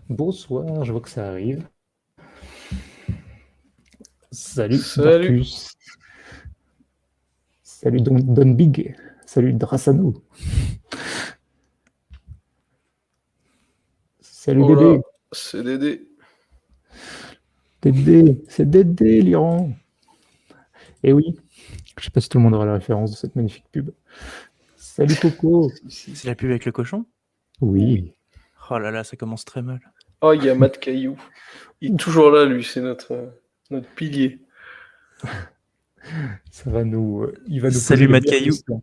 Bonsoir, je vois que ça arrive. Salut Salut. Darkus. Salut Don Big. Salut Drassano. Salut Oh là, Dédé. c'est Dédé. Dédé, c'est Dédé l'Iran. Et oui, je sais pas si tout le monde aura la référence de cette magnifique pub. Salut Coco. Si. C'est la pub avec le cochon? Oui. Oh là là, ça commence très mal. Oh, il y a Matt Caillou. Il est toujours là, lui, c'est notre pilier. Ça va nous, il va nous poser Salut les Matt meilleures Caillou. questions.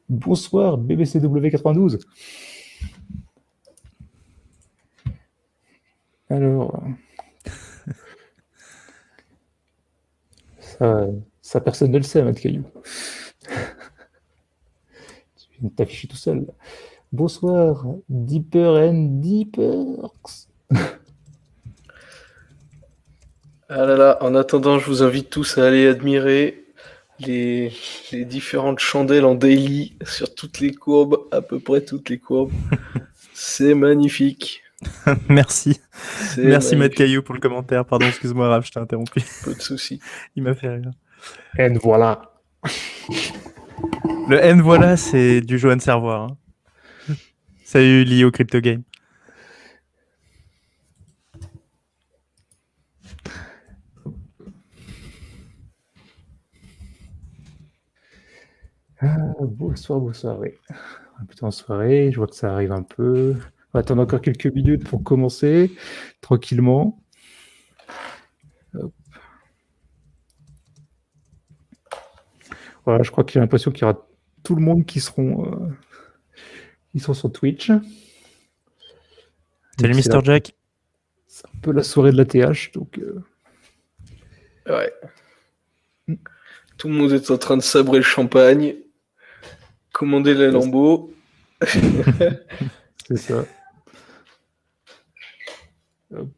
Bonsoir BBCW 92. Alors, ça personne ne le sait, Matt Caillou. Tu viens de t'afficher tout seul. Bonsoir, Deeper and Deeperx. Ah là là, en attendant, je vous invite tous à aller admirer les différentes chandelles en daily sur toutes les courbes, à peu près toutes les courbes. C'est magnifique. Merci. C'est Merci Matt magnifique. Caillou pour le commentaire. Pardon, excuse-moi Raph, je t'ai interrompu. Peu de soucis. Il m'a fait rire. And voilà. Le N voilà, c'est du Johan Servoir. Hein. Salut Lio Crypto Game. Bonsoir, oui. On est plutôt en soirée, je vois que ça arrive un peu. On va attendre encore quelques minutes pour commencer, tranquillement. Hop. Voilà, je crois que j'ai l'impression qu'il y aura tout le monde qui seront sur Twitch. Salut Donc, Mr. Jack. c'est un peu la soirée de la TH, donc... Ouais. Tout le monde est en train de sabrer le champagne, commander les lambeaux. C'est ça. Hop.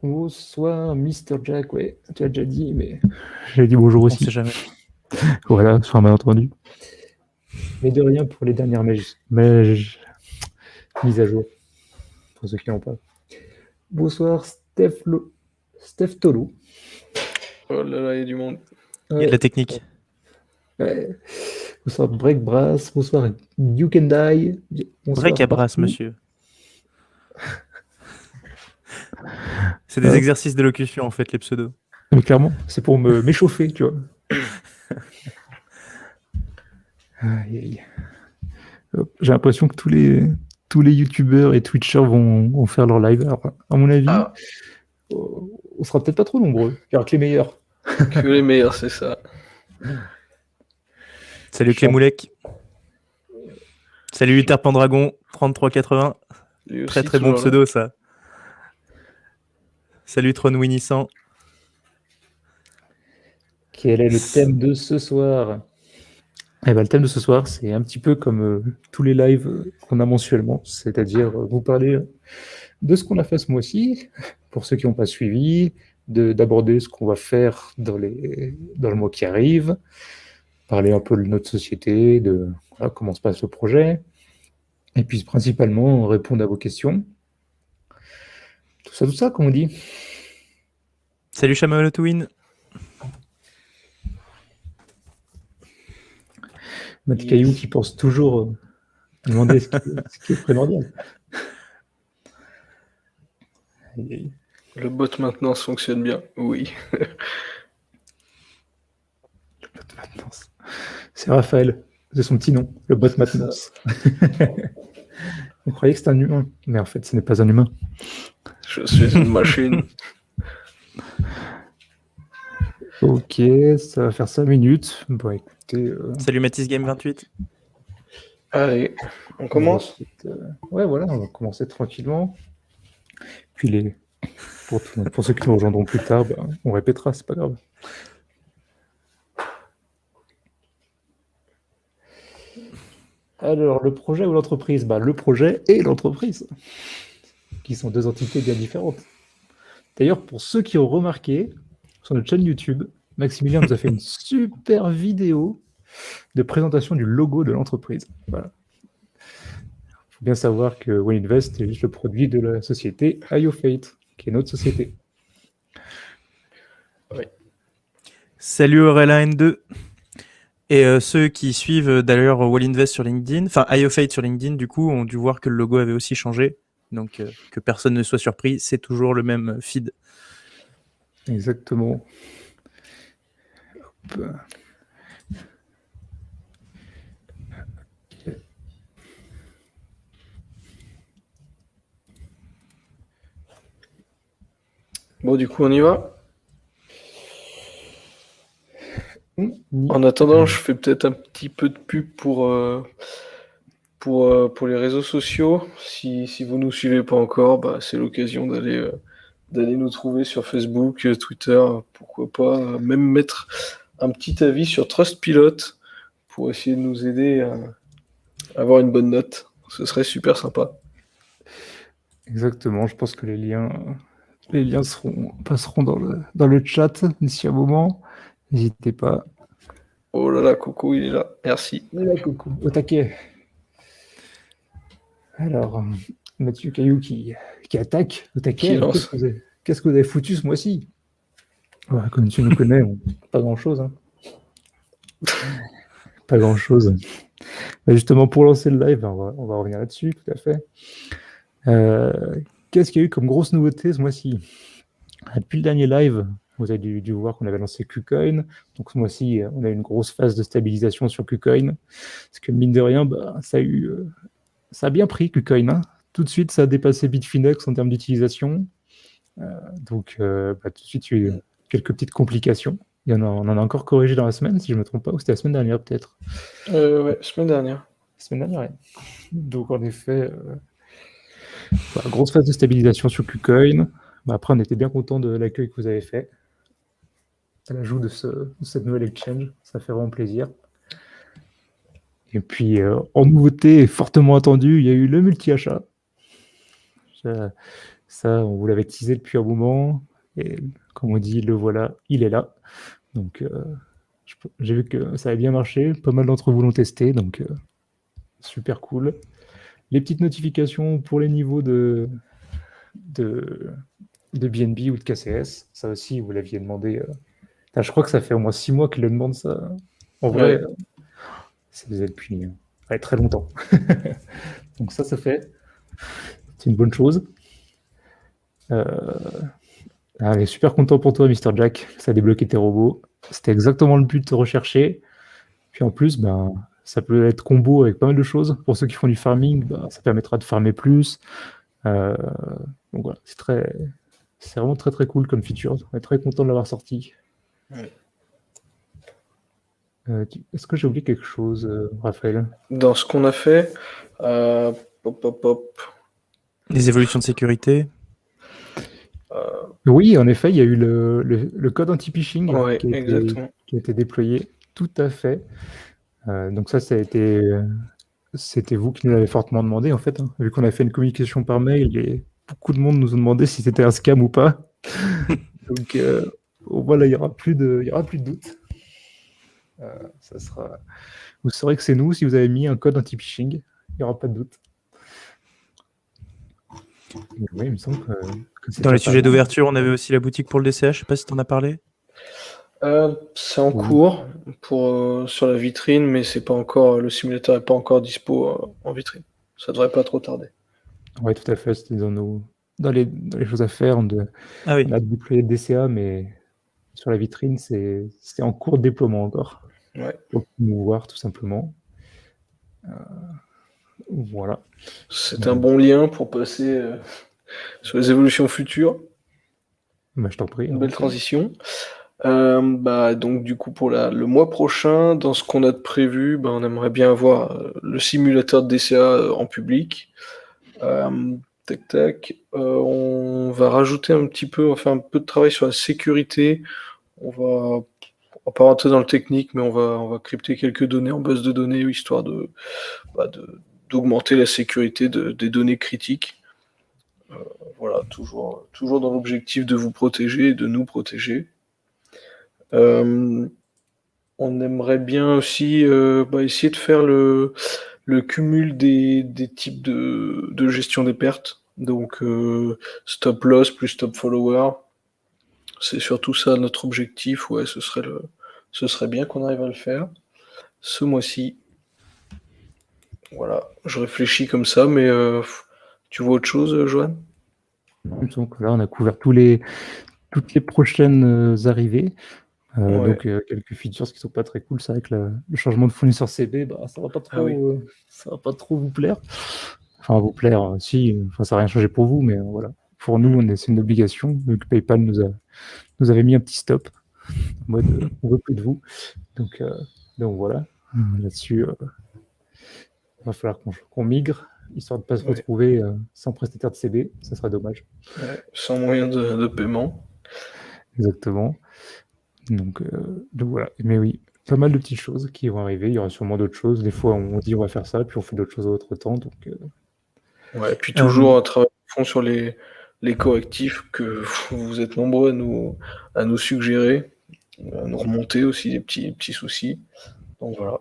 Bonsoir, Mr. Jack, ouais, tu as déjà dit, mais j'ai dit bonjour On aussi. sait jamais. Voilà, sur un malentendu. Mais de rien pour les dernières mises à jour, pour ceux qui n'ont pas. Bonsoir, Steph Tolo. Oh là là, il y a du monde. Il y a de la technique. Ouais. Bonsoir, Break Brass. Bonsoir, You Can Die. Bonsoir, Break à brasse, Bartou. monsieur. C'est des exercices d'élocution, en fait, les pseudos. Mais clairement, c'est pour m'échauffer, tu vois. Aïe, aïe. J'ai l'impression que tous les youtubeurs et twitchers vont faire leur live. Alors, à mon avis, on sera peut-être pas trop nombreux. Il y aura que les meilleurs. Que les meilleurs, c'est ça. Salut Clémoulec. Salut Uter Pendragon, 3380. Très très bon pseudo, là. Ça. Salut Tron Winissant. Quel est le thème de ce soir? Eh ben, le thème de ce soir, c'est un petit peu comme tous les lives qu'on a mensuellement, c'est-à-dire vous parler de ce qu'on a fait ce mois-ci, pour ceux qui n'ont pas suivi, d'aborder ce qu'on va faire dans le mois qui arrive, parler un peu de notre société, de voilà, comment se passe le projet, et puis principalement répondre à vos questions. Tout ça, comme on dit. Salut Chamal Twin. Matt Caillou qui pense toujours demander ce qui est primordial. Le bot maintenance fonctionne bien, oui. Le bot maintenance. C'est Raphaël, c'est son petit nom, le bot maintenance. On croyait que c'était un humain, mais en fait, ce n'est pas un humain. Je suis une machine. Ok, ça va faire 5 minutes. Bon, écoutez... Salut Mathis Game 28. Allez, on commence. Ouais, voilà, on va commencer tranquillement. Puis pour ceux qui nous rejoindront plus tard, bah, on répétera, c'est pas grave. Alors, le projet ou l'entreprise? Bah, le projet et l'entreprise, qui sont deux entités bien différentes. D'ailleurs, pour ceux qui ont remarqué, sur notre chaîne YouTube, Maximilien nous a fait une super vidéo de présentation du logo de l'entreprise. Voilà. Il faut bien savoir que Well Invest est juste le produit de la société IOFate, qui est notre société. Oui. Salut Aurélien N2. Et ceux qui suivent d'ailleurs Well Invest sur LinkedIn, enfin IOFate sur LinkedIn, du coup, ont dû voir que le logo avait aussi changé. Donc, que personne ne soit surpris, c'est toujours le même feed. Exactement. Hop. Bon, du coup, on y va. En attendant, je fais peut-être un petit peu de pub pour les réseaux sociaux. Si vous nous suivez pas encore, bah, c'est l'occasion d'aller nous trouver sur Facebook, Twitter, pourquoi pas, même mettre un petit avis sur Trustpilot pour essayer de nous aider à avoir une bonne note. Ce serait super sympa. Exactement, je pense que les liens passeront dans le chat d'ici un moment. N'hésitez pas. Oh là là, Coco, il est là. Merci. Il est là, coucou, au taquet. Alors, Mathieu Caillou qui attaque au taquet. Qui lance. Qu'est-ce que vous avez foutu ce mois-ci? Ouais, comme tu nous connais, pas grand-chose. Hein. Pas grand-chose. Mais justement, pour lancer le live, on va revenir là-dessus, tout à fait. Qu'est-ce qu'il y a eu comme grosse nouveauté ce mois-ci? Depuis le dernier live, vous avez dû voir qu'on avait lancé KuCoin. Donc ce mois-ci, on a eu une grosse phase de stabilisation sur KuCoin. Parce que mine de rien, bah, ça a bien pris KuCoin. Hein. Tout de suite, ça a dépassé Bitfinex en termes d'utilisation. Donc tout de suite, il y a eu quelques petites complications. On en a encore corrigé dans la semaine, si je ne me trompe pas, ou c'était la semaine dernière peut-être. Ouais, semaine dernière. Semaine dernière, ouais. Donc en effet, grosse phase de stabilisation sur KuCoin. Bah, après, on était bien content de l'accueil que vous avez fait à l'ajout de cette nouvelle exchange. Ça fait vraiment plaisir. Et puis, en nouveauté fortement attendue, il y a eu le multi-achat. Ça, on vous l'avait teasé depuis un moment. Et comme on dit, le voilà, il est là. Donc, j'ai vu que ça avait bien marché. Pas mal d'entre vous l'ont testé. Donc, super cool. Les petites notifications pour les niveaux de BNB ou de KCS. Ça aussi, vous l'aviez demandé. Je crois que ça fait au moins 6 mois qu'il le demande ça. En vrai, ça faisait depuis très longtemps. Donc ça fait. C'est une bonne chose. On est super content pour toi, Mr. Jack. Ça a débloqué tes robots. C'était exactement le but de rechercher. Puis en plus, ça peut être combo avec pas mal de choses. Pour ceux qui font du farming, ça permettra de farmer plus. Donc voilà, c'est vraiment très très cool comme feature. On est très content de l'avoir sorti. Ouais. Est-ce que j'ai oublié quelque chose, Raphaël? Dans ce qu'on a fait, Les évolutions de sécurité. Oui, en effet, il y a eu le code anti-phishing qui a été déployé. Tout à fait. Donc ça a été... C'était vous qui nous l'avez fortement demandé, en fait. Hein. Vu qu'on a fait une communication par mail, et beaucoup de monde nous ont demandé si c'était un scam ou pas. Donc voilà, il n'y aura plus de doute. Vous saurez que c'est nous si vous avez mis un code anti-phishing. Il n'y aura pas de doute. Oui, il me semble que dans les sujets d'ouverture, on avait aussi la boutique pour le DCH. Je ne sais pas si tu en as parlé. C'est en cours sur la vitrine, mais c'est pas encore, le simulateur n'est pas encore dispo en vitrine. Ça devrait pas trop tarder. Oui, tout à fait. C'était dans les choses à faire. On a déployé le DCA, mais sur la vitrine, c'est en cours de déploiement encore. Ouais. Pour promouvoir, tout simplement. Voilà. C'est un bon lien pour passer sur les évolutions futures. Je t'en prie. Une belle transition. Donc du coup pour le mois prochain, dans ce qu'on a de prévu, on aimerait bien avoir le simulateur de DCA en public. On va rajouter un peu de travail sur la sécurité. On va pas rentrer dans le technique, mais on va crypter quelques données en base de données, histoire d'augmenter la sécurité des données critiques. Voilà, toujours dans l'objectif de vous protéger et de nous protéger. On aimerait bien aussi essayer de faire le cumul des types de gestion des pertes. Donc stop loss plus stop follower. C'est surtout ça notre objectif. Ouais, ce serait bien qu'on arrive à le faire ce mois-ci. Voilà, je réfléchis comme ça, mais tu vois autre chose, Johan? Donc là, on a couvert toutes les prochaines arrivées. Ouais. Donc quelques features qui sont pas très cool. C'est vrai que le changement de fournisseur CB, ça va pas trop, Ah oui. ça va pas trop vous plaire. Enfin, vous plaire, si, ça n'a rien changé pour vous, mais voilà. Pour nous, c'est une obligation, vu que PayPal nous avait mis un petit stop, en mode on veut plus de vous. Donc voilà, là-dessus, il va falloir qu'on migre, histoire de ne pas se retrouver sans prestataire de CB, ça serait dommage. Ouais, sans moyen de paiement. Exactement. Donc voilà, mais oui, pas mal de petites choses qui vont arriver, il y aura sûrement d'autres choses. Des fois, on dit on va faire ça, puis on fait d'autres choses à autre temps. Donc, ouais, puis toujours un travail de fond sur les correctifs que vous êtes nombreux à nous suggérer, à nous remonter aussi des petits soucis. Donc voilà.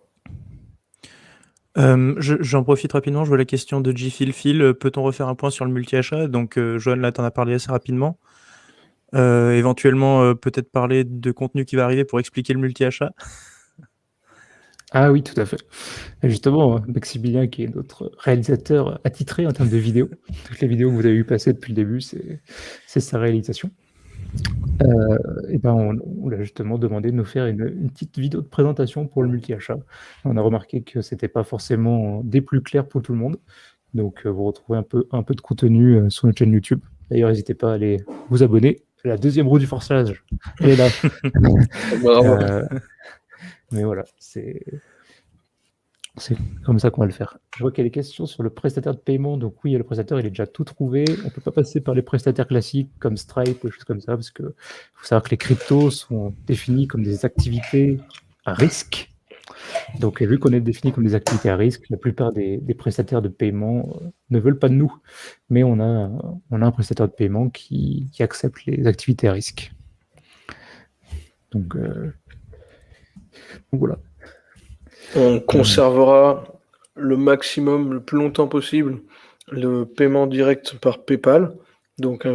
J'en profite rapidement, je vois la question de Phil. Peut-on refaire un point sur le multi-achat? Donc, Johan, là, t'en as parlé assez rapidement. Éventuellement, peut-être parler de contenu qui va arriver pour expliquer le multi-achat. Ah oui, tout à fait. Et justement, Maximilien, qui est notre réalisateur attitré en termes de vidéos, toutes les vidéos que vous avez vu passer depuis le début, c'est sa réalisation. Et ben on l'a justement demandé de nous faire une petite vidéo de présentation pour le multi-achat. On a remarqué que c'était pas forcément des plus clairs pour tout le monde. Donc vous retrouvez un peu de contenu sur notre chaîne YouTube. D'ailleurs, n'hésitez pas à aller vous abonner. C'est la deuxième roue du forçage. Elle est là. Bravo. Mais voilà, c'est comme ça qu'on va le faire. Je vois qu'il y a des questions sur le prestataire de paiement. Donc oui, le prestataire, il est déjà tout trouvé. On ne peut pas passer par les prestataires classiques comme Stripe ou des choses comme ça, parce qu'il faut savoir que les cryptos sont définis comme des activités à risque. Donc vu qu'on est défini comme des activités à risque, la plupart des prestataires de paiement ne veulent pas de nous. Mais on a un prestataire de paiement qui accepte les activités à risque. Donc voilà. On conservera le maximum, le plus longtemps possible, le paiement direct par PayPal. Donc,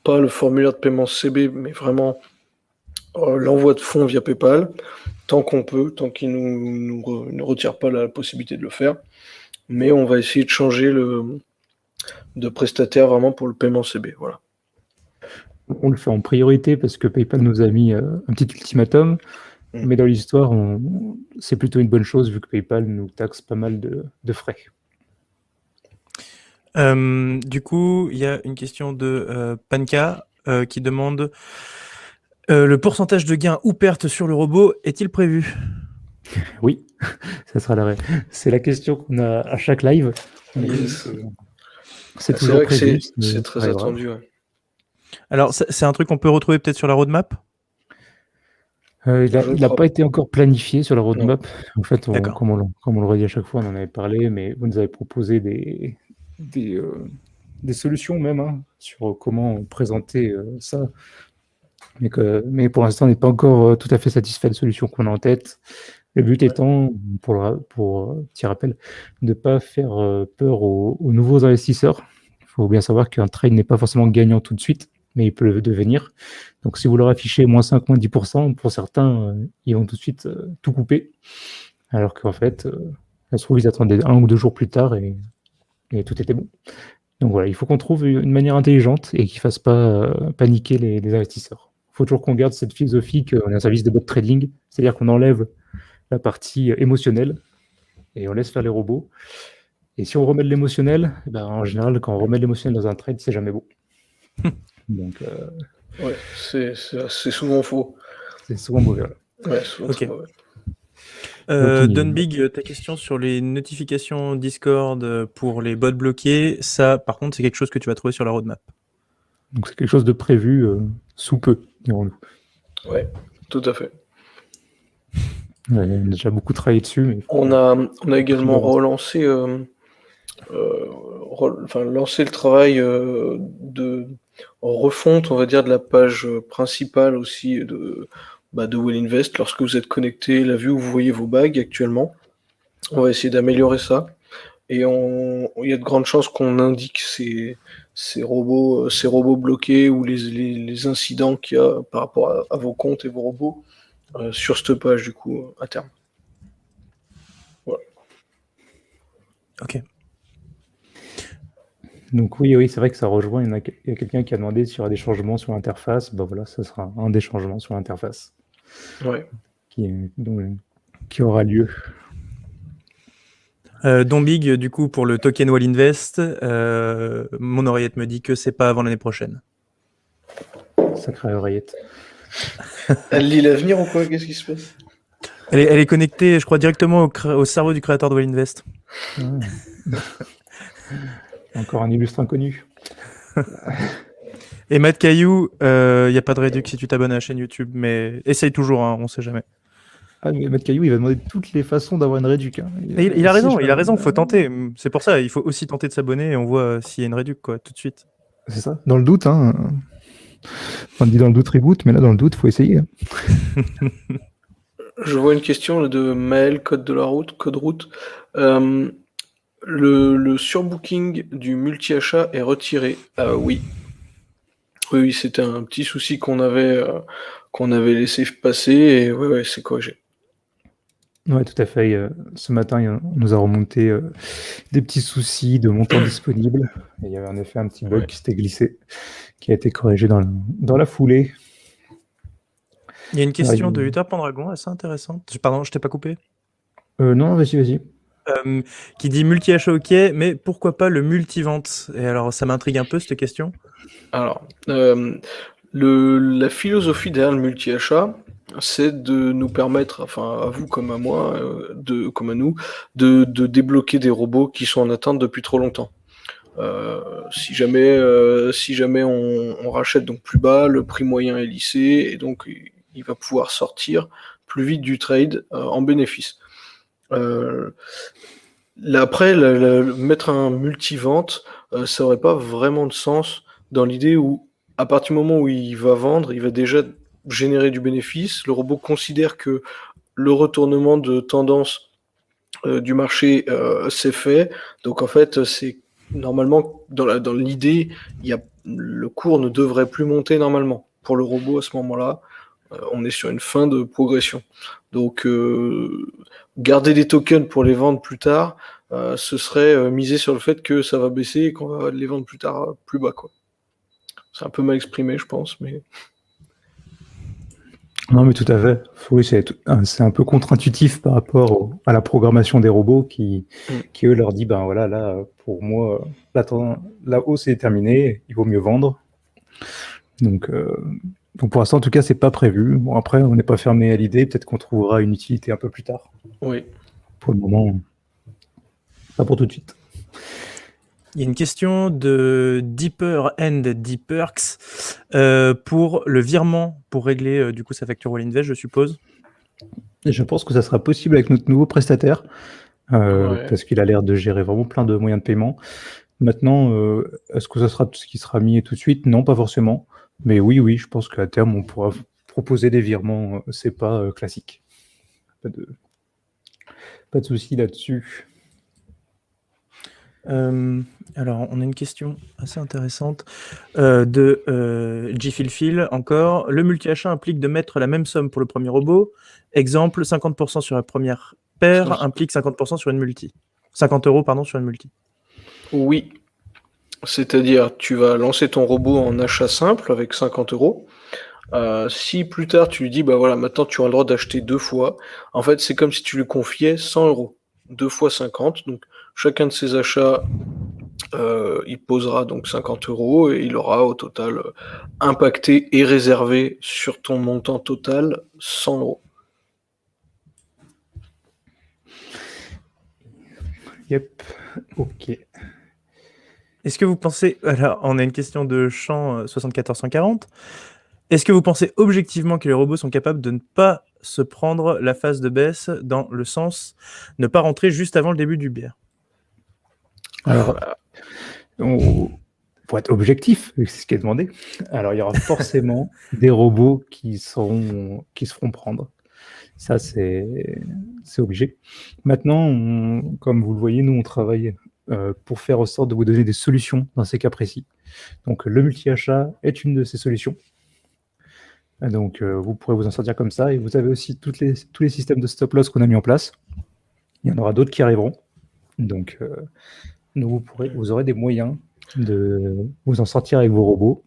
pas le formulaire de paiement CB, mais vraiment l'envoi de fonds via PayPal, tant qu'on peut, tant qu'il ne retire pas la possibilité de le faire. Mais on va essayer de changer de prestataire vraiment pour le paiement CB. Voilà. On le fait en priorité parce que PayPal nous a mis un petit ultimatum. Mais dans l'histoire, c'est plutôt une bonne chose vu que PayPal nous taxe pas mal de frais. Du coup, il y a une question de Panka qui demande le pourcentage de gains ou pertes sur le robot est-il prévu? Oui, ça sera c'est la question qu'on a à chaque live. Yes. C'est toujours prévu. C'est très attendu. Ouais. Alors, c'est un truc qu'on peut retrouver peut-être sur la roadmap? Il n'a pas été encore planifié sur la roadmap. Non. En fait, comme on le redit à chaque fois, on en avait parlé, mais vous nous avez proposé des solutions même sur comment présenter ça. Mais pour l'instant, on n'est pas encore tout à fait satisfait des solutions qu'on a en tête. Le but étant, pour petit rappel, de ne pas faire peur aux nouveaux investisseurs. Il faut bien savoir qu'un trade n'est pas forcément gagnant tout de suite, mais il peut le devenir. Donc si vous leur affichez moins 5, moins 10%, pour certains, ils vont tout de suite tout couper. Alors qu'en fait, ça se trouve, ils attendaient 1 ou 2 jours plus tard et tout était bon. Donc voilà, il faut qu'on trouve une manière intelligente et qui ne fasse pas paniquer les investisseurs. Il faut toujours qu'on garde cette philosophie qu'on est un service de bot trading, c'est-à-dire qu'on enlève la partie émotionnelle et on laisse faire les robots. Et si on remet de l'émotionnel, en général, quand on remet de l'émotionnel dans un trade, c'est jamais bon. Donc, ouais, c'est souvent faux. C'est souvent mauvais. Ouais, souvent très mauvais. Dunbig, ta question sur les notifications Discord pour les bots bloqués, ça, par contre, c'est quelque chose que tu vas trouver sur la roadmap. Donc, c'est quelque chose de prévu sous peu, dirons-nous. Ouais, tout à fait. On a déjà beaucoup travaillé dessus. Mais on a également relancé lancé le travail de refonte, on va dire, de la page principale aussi de Well Invest lorsque vous êtes connecté, la vue où vous voyez vos bagues actuellement. On va essayer d'améliorer ça. Et il y a de grandes chances qu'on indique ces robots bloqués ou les incidents qu'il y a par rapport à vos comptes et vos robots sur cette page, du coup, à terme. Voilà. Ok. Donc oui, c'est vrai que ça rejoint. Il y a quelqu'un qui a demandé s'il y aura des changements sur l'interface. Voilà, ça sera un des changements sur l'interface Ouais. qui aura lieu. Dombig, du coup, pour le token Well Invest, mon oreillette me dit que c'est pas avant l'année prochaine. Sacrée oreillette. Elle lit l'avenir ou quoi? Qu'est-ce qui se passe? Elle est connectée, je crois, directement au cerveau du créateur de Well Invest. Encore un illustre inconnu. Et Matt Caillou, il n'y a pas de réduc si tu t'abonnes à la chaîne YouTube, mais essaye toujours, hein, on sait jamais. Ah, mais Matt Caillou, il va demander toutes les façons d'avoir une réduc. Hein. Il a raison, faut tenter. C'est pour ça, il faut aussi tenter de s'abonner et on voit s'il y a une réduc, quoi, tout de suite. C'est ça, dans le doute. Hein. On dit dans le doute reboot, mais là, dans le doute, il faut essayer. Je vois une question là, de Maël, code route. Le surbooking du multi-achat est retiré. Oui. Oui, c'était un petit souci qu'on avait laissé passer et ouais, c'est corrigé. Ouais, tout à fait. Ce matin, on nous a remonté des petits soucis de montant disponible. Et il y avait en effet un petit bug qui s'était glissé, qui a été corrigé dans la foulée. Il y a une question de Utah Pendragon assez intéressante. Pardon, je t'ai pas coupé? Non, vas-y. Qui dit multi-achat ok, mais pourquoi pas le multi-vente? Et alors, ça m'intrigue un peu cette question. Alors, la philosophie derrière le multi-achat, c'est de nous permettre, enfin à vous comme à moi, comme à nous, de débloquer des robots qui sont en attente depuis trop longtemps. Si jamais on rachète donc plus bas, le prix moyen est lissé et donc il va pouvoir sortir plus vite du trade en bénéfice. Après, mettre un multi-vente, ça aurait pas vraiment de sens dans l'idée où, à partir du moment où il va vendre, il va déjà générer du bénéfice. Le robot considère que le retournement de tendance du marché s'est fait. Donc en fait, c'est normalement dans l'idée, le cours ne devrait plus monter normalement. Pour le robot à ce moment-là, on est sur une fin de progression. Donc garder des tokens pour les vendre plus tard, ce serait miser sur le fait que ça va baisser et qu'on va les vendre plus tard plus bas, quoi. C'est un peu mal exprimé, je pense, mais... Non, mais tout à fait. Oui, c'est un peu contre-intuitif par rapport à la programmation des robots qui eux, leur dit, ben voilà, là, pour moi, la hausse est terminée, il vaut mieux vendre. Donc pour l'instant, en tout cas, c'est pas prévu. Bon, après, on n'est pas fermé à l'idée. Peut-être qu'on trouvera une utilité un peu plus tard. Oui. Pour le moment, pas pour tout de suite. Il y a une question de Deeper and Deeperks pour le virement, pour régler du coup sa facture Well Invest, je suppose. Et je pense que ça sera possible avec notre nouveau prestataire, parce qu'il a l'air de gérer vraiment plein de moyens de paiement. Maintenant, est-ce que ça sera tout ce qui sera mis tout de suite? Non, pas forcément. Mais oui, je pense qu'à terme, on pourra proposer des virements. C'est pas classique. Pas de souci là-dessus. Alors, on a une question assez intéressante de Gfilfil encore. Le multi-achat implique de mettre la même somme pour le premier robot. Exemple, 50% sur la première paire implique 50% sur une multi. 50 € pardon, sur une multi. Oui. C'est-à-dire, tu vas lancer ton robot en achat simple avec 50 €. Si plus tard tu lui dis, bah voilà, maintenant tu auras le droit d'acheter 2 fois, en fait, c'est comme si tu lui confiais 100 €. 2 fois 50, donc chacun de ces achats, il posera donc 50 € et il aura au total impacté et réservé sur ton montant total 100 €. Yep, ok. Est-ce que vous pensez... Alors, on a une question de Champ 7440. Est-ce que vous pensez objectivement que les robots sont capables de ne pas se prendre la phase de baisse dans le sens ne pas rentrer juste avant le début du bear? Alors, pour être objectif, c'est ce qui est demandé, alors il y aura forcément des robots qui se feront prendre. Ça, c'est obligé. Maintenant, comme vous le voyez, nous, on travaille pour faire en sorte de vous donner des solutions dans ces cas précis. Donc, le multi-achat est une de ces solutions. Donc, vous pourrez vous en sortir comme ça. Et vous avez aussi tous les systèmes de stop-loss qu'on a mis en place. Il y en aura d'autres qui arriveront. Donc, vous aurez des moyens de vous en sortir avec vos robots.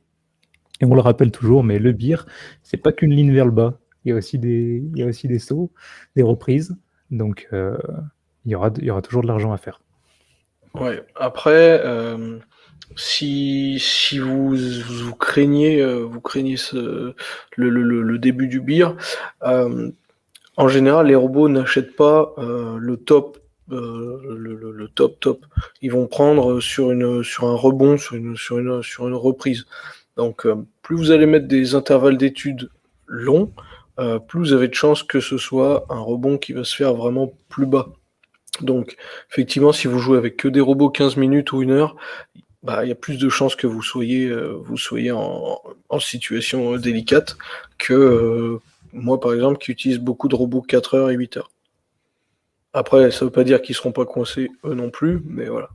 Et on le rappelle toujours, mais le BIR, c'est pas qu'une ligne vers le bas. Il y a aussi des sauts, des reprises. Donc, il y aura toujours de l'argent à faire. Ouais. Après, si vous craignez le début du BIR, en général, les robots n'achètent pas le top. Le top. Ils vont prendre sur un rebond, sur une reprise. Donc, plus vous allez mettre des intervalles d'études longs, plus vous avez de chances que ce soit un rebond qui va se faire vraiment plus bas. Donc, effectivement, si vous jouez avec que des robots 15 minutes ou 1 heure, il y a plus de chances que vous soyez en situation délicate que moi, par exemple, qui utilise beaucoup de robots 4 heures et 8 heures. Après, ça veut pas dire qu'ils seront pas coincés, eux non plus, mais voilà.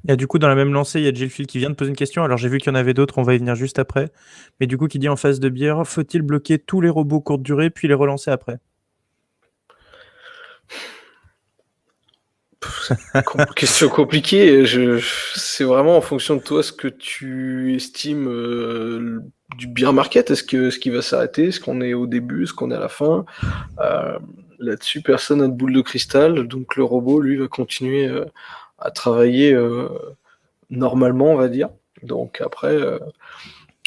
Et du coup, dans la même lancée, il y a Gilphil qui vient de poser une question. Alors, j'ai vu qu'il y en avait d'autres, on va y venir juste après. Mais du coup, qui dit en phase de bière, faut-il bloquer tous les robots courte durée puis les relancer après? Question compliquée. C'est vraiment en fonction de toi ce que tu estimes du bear market. Est-ce qu'il va s'arrêter? Est-ce qu'on est au début? Est-ce qu'on est à la fin? Là-dessus, personne n'a de boule de cristal. Donc le robot, lui, va continuer à travailler normalement, on va dire. Donc après,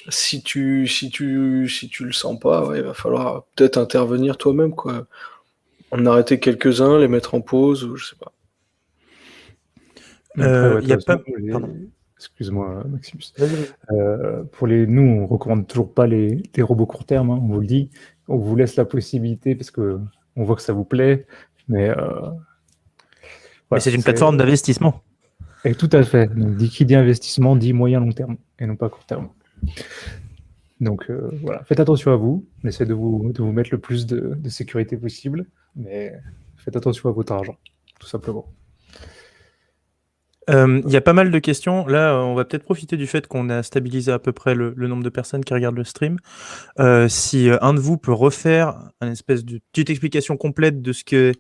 si tu le sens pas, ouais, il va falloir peut-être intervenir toi-même, quoi. En arrêter quelques-uns, les mettre en pause, ou je sais pas. Y a pas... Excuse-moi, Maximus. Nous, on recommande toujours pas les robots court terme, hein, on vous le dit. On vous laisse la possibilité parce que on voit que ça vous plaît, mais c'est une plateforme d'investissement. Et tout à fait. Donc, qui dit investissement dit moyen long terme et non pas court terme. Donc voilà, faites attention à vous. Essayez de vous mettre le plus de sécurité possible, mais faites attention à votre argent, tout simplement. Il y a pas mal de questions. Là, on va peut-être profiter du fait qu'on a stabilisé à peu près le nombre de personnes qui regardent le stream. Si un de vous peut refaire une espèce de petite explication complète de ce que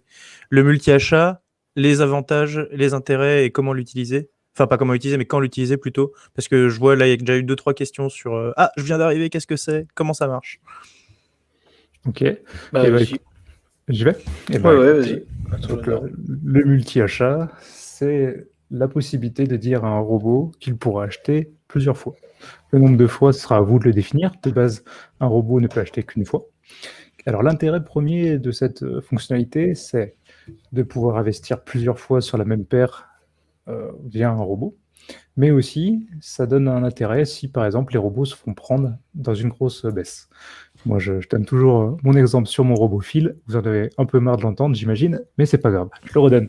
le multi-achat, les avantages, les intérêts et comment l'utiliser. Enfin, pas comment l'utiliser, mais quand l'utiliser plutôt. Parce que je vois là, il y a déjà eu 2-3 questions sur ah, je viens d'arriver, qu'est-ce que c'est? Comment ça marche? Ok. J'y vais. Ouais, vas-y. Donc, le multi-achat, c'est la possibilité de dire à un robot qu'il pourra acheter plusieurs fois. Le nombre de fois, ce sera à vous de le définir. De base, un robot ne peut acheter qu'une fois. Alors, l'intérêt premier de cette fonctionnalité, c'est de pouvoir investir plusieurs fois sur la même paire via un robot. Mais aussi, ça donne un intérêt si, par exemple, les robots se font prendre dans une grosse baisse. Moi, je donne toujours mon exemple sur mon robot fil. Vous en avez un peu marre de l'entendre, j'imagine, mais c'est pas grave, je le redonne.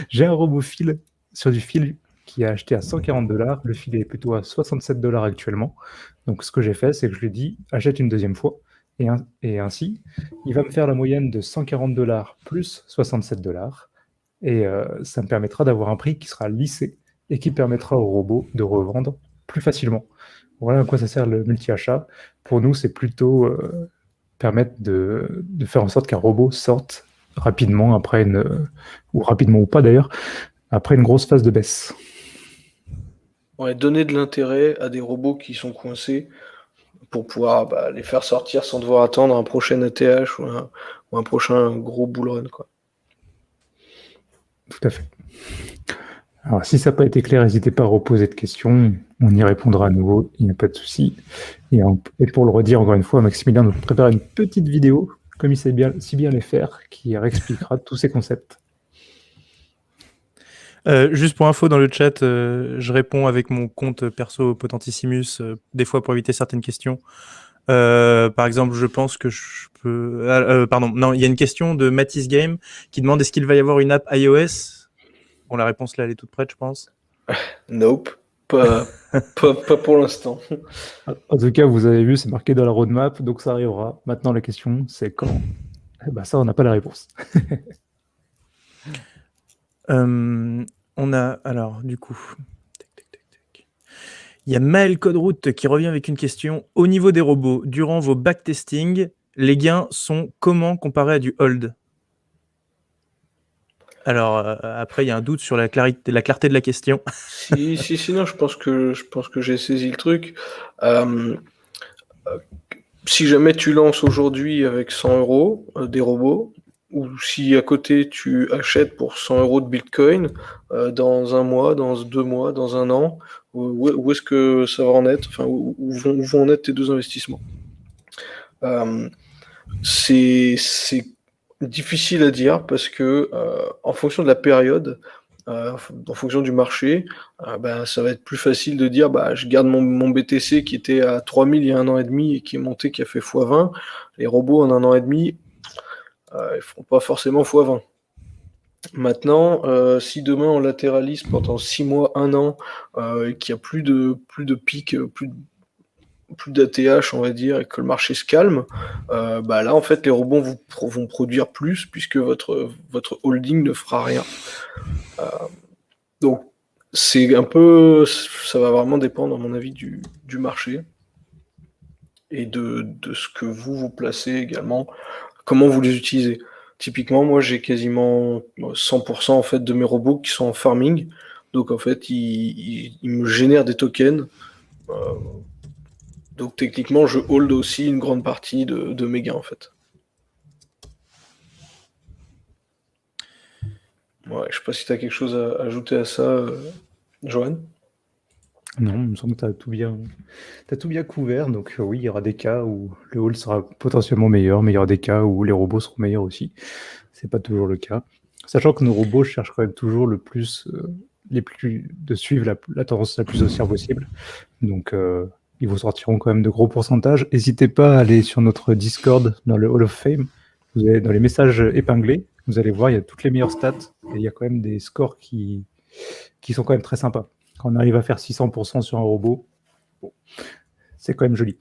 J'ai un robot fil sur du fil qui a acheté à $140. Le fil est plutôt à $67 actuellement. Donc, ce que j'ai fait, c'est que je lui ai dit, achète une deuxième fois. Et ainsi, il va me faire la moyenne de $140 plus $67. Et ça me permettra d'avoir un prix qui sera lissé et qui permettra au robot de revendre plus facilement. Voilà à quoi ça sert le multi-achat. Pour nous, c'est plutôt permettre de faire en sorte qu'un robot sorte rapidement après ou rapidement ou pas d'ailleurs, après une grosse phase de baisse. Ouais, donner de l'intérêt à des robots qui sont coincés pour pouvoir les faire sortir sans devoir attendre un prochain ATH ou un prochain gros bull run, quoi. Tout à fait. Alors, si ça n'a pas été clair, n'hésitez pas à reposer de questions. On y répondra à nouveau, il n'y a pas de souci. Et pour le redire encore une fois, Maximilien nous prépare une petite vidéo, comme il sait si bien les faire, qui réexpliquera tous ces concepts. Juste pour info, dans le chat, je réponds avec mon compte perso Potentissimus, des fois pour éviter certaines questions. Par exemple, je pense que je peux... il y a une question de Matisse Game qui demande est-ce qu'il va y avoir une app iOS? Bon, la réponse là, elle est toute prête, je pense. Nope, pas pour l'instant. En tout cas, vous avez vu, c'est marqué dans la roadmap, donc ça arrivera. Maintenant, la question, c'est quand? Eh ben, ça, on n'a pas la réponse. On a, alors, du coup, il y a Maël Codroute qui revient avec une question. Au niveau des robots, durant vos backtesting, les gains sont comment comparés à du hold? Alors, après, il y a un doute sur la clarté de la question. Sinon, je pense que j'ai saisi le truc. Si jamais tu lances aujourd'hui avec 100 euros des robots, ou si à côté tu achètes pour 100 euros de Bitcoin, dans un mois, dans 2 mois, dans un an, où est-ce que ça va en être? Enfin, où vont en être tes deux investissements? C'est difficile à dire parce que en fonction de la période, en fonction du marché, ça va être plus facile de dire je garde mon BTC qui était à 3000 il y a 1 an et demi et qui est monté, qui a fait x20. Les robots en 1 an et demi, ils feront pas forcément x20. Maintenant, si demain on latéralise pendant 6 mois, 1 an, et qu'il n'y a plus de pic, plus d'ATH, on va dire, et que le marché se calme, là, en fait, les robots vont produire plus puisque votre holding ne fera rien. Donc, c'est un peu, ça va vraiment dépendre, à mon avis, du marché et de ce que vous placez également, comment vous les utilisez. Typiquement, moi, j'ai quasiment 100% en fait de mes robots qui sont en farming. Donc, en fait, ils me génèrent des tokens. Donc techniquement, je hold aussi une grande partie de mes gains en fait. Ouais, je sais pas si tu as quelque chose à ajouter à ça, Johan. Non, il me semble que tu as tout bien couvert. Donc oui, il y aura des cas où le hold sera potentiellement meilleur, mais il y aura des cas où les robots seront meilleurs aussi. C'est pas toujours le cas. Sachant que nos robots cherchent quand même toujours de suivre la tendance la plus haussière possible. Donc ils vous sortiront quand même de gros pourcentages. N'hésitez pas à aller sur notre Discord dans le Hall of Fame. Vous avez dans les messages épinglés, vous allez voir, il y a toutes les meilleures stats et il y a quand même des scores qui sont quand même très sympas. Quand on arrive à faire 600% sur un robot, bon, c'est quand même joli.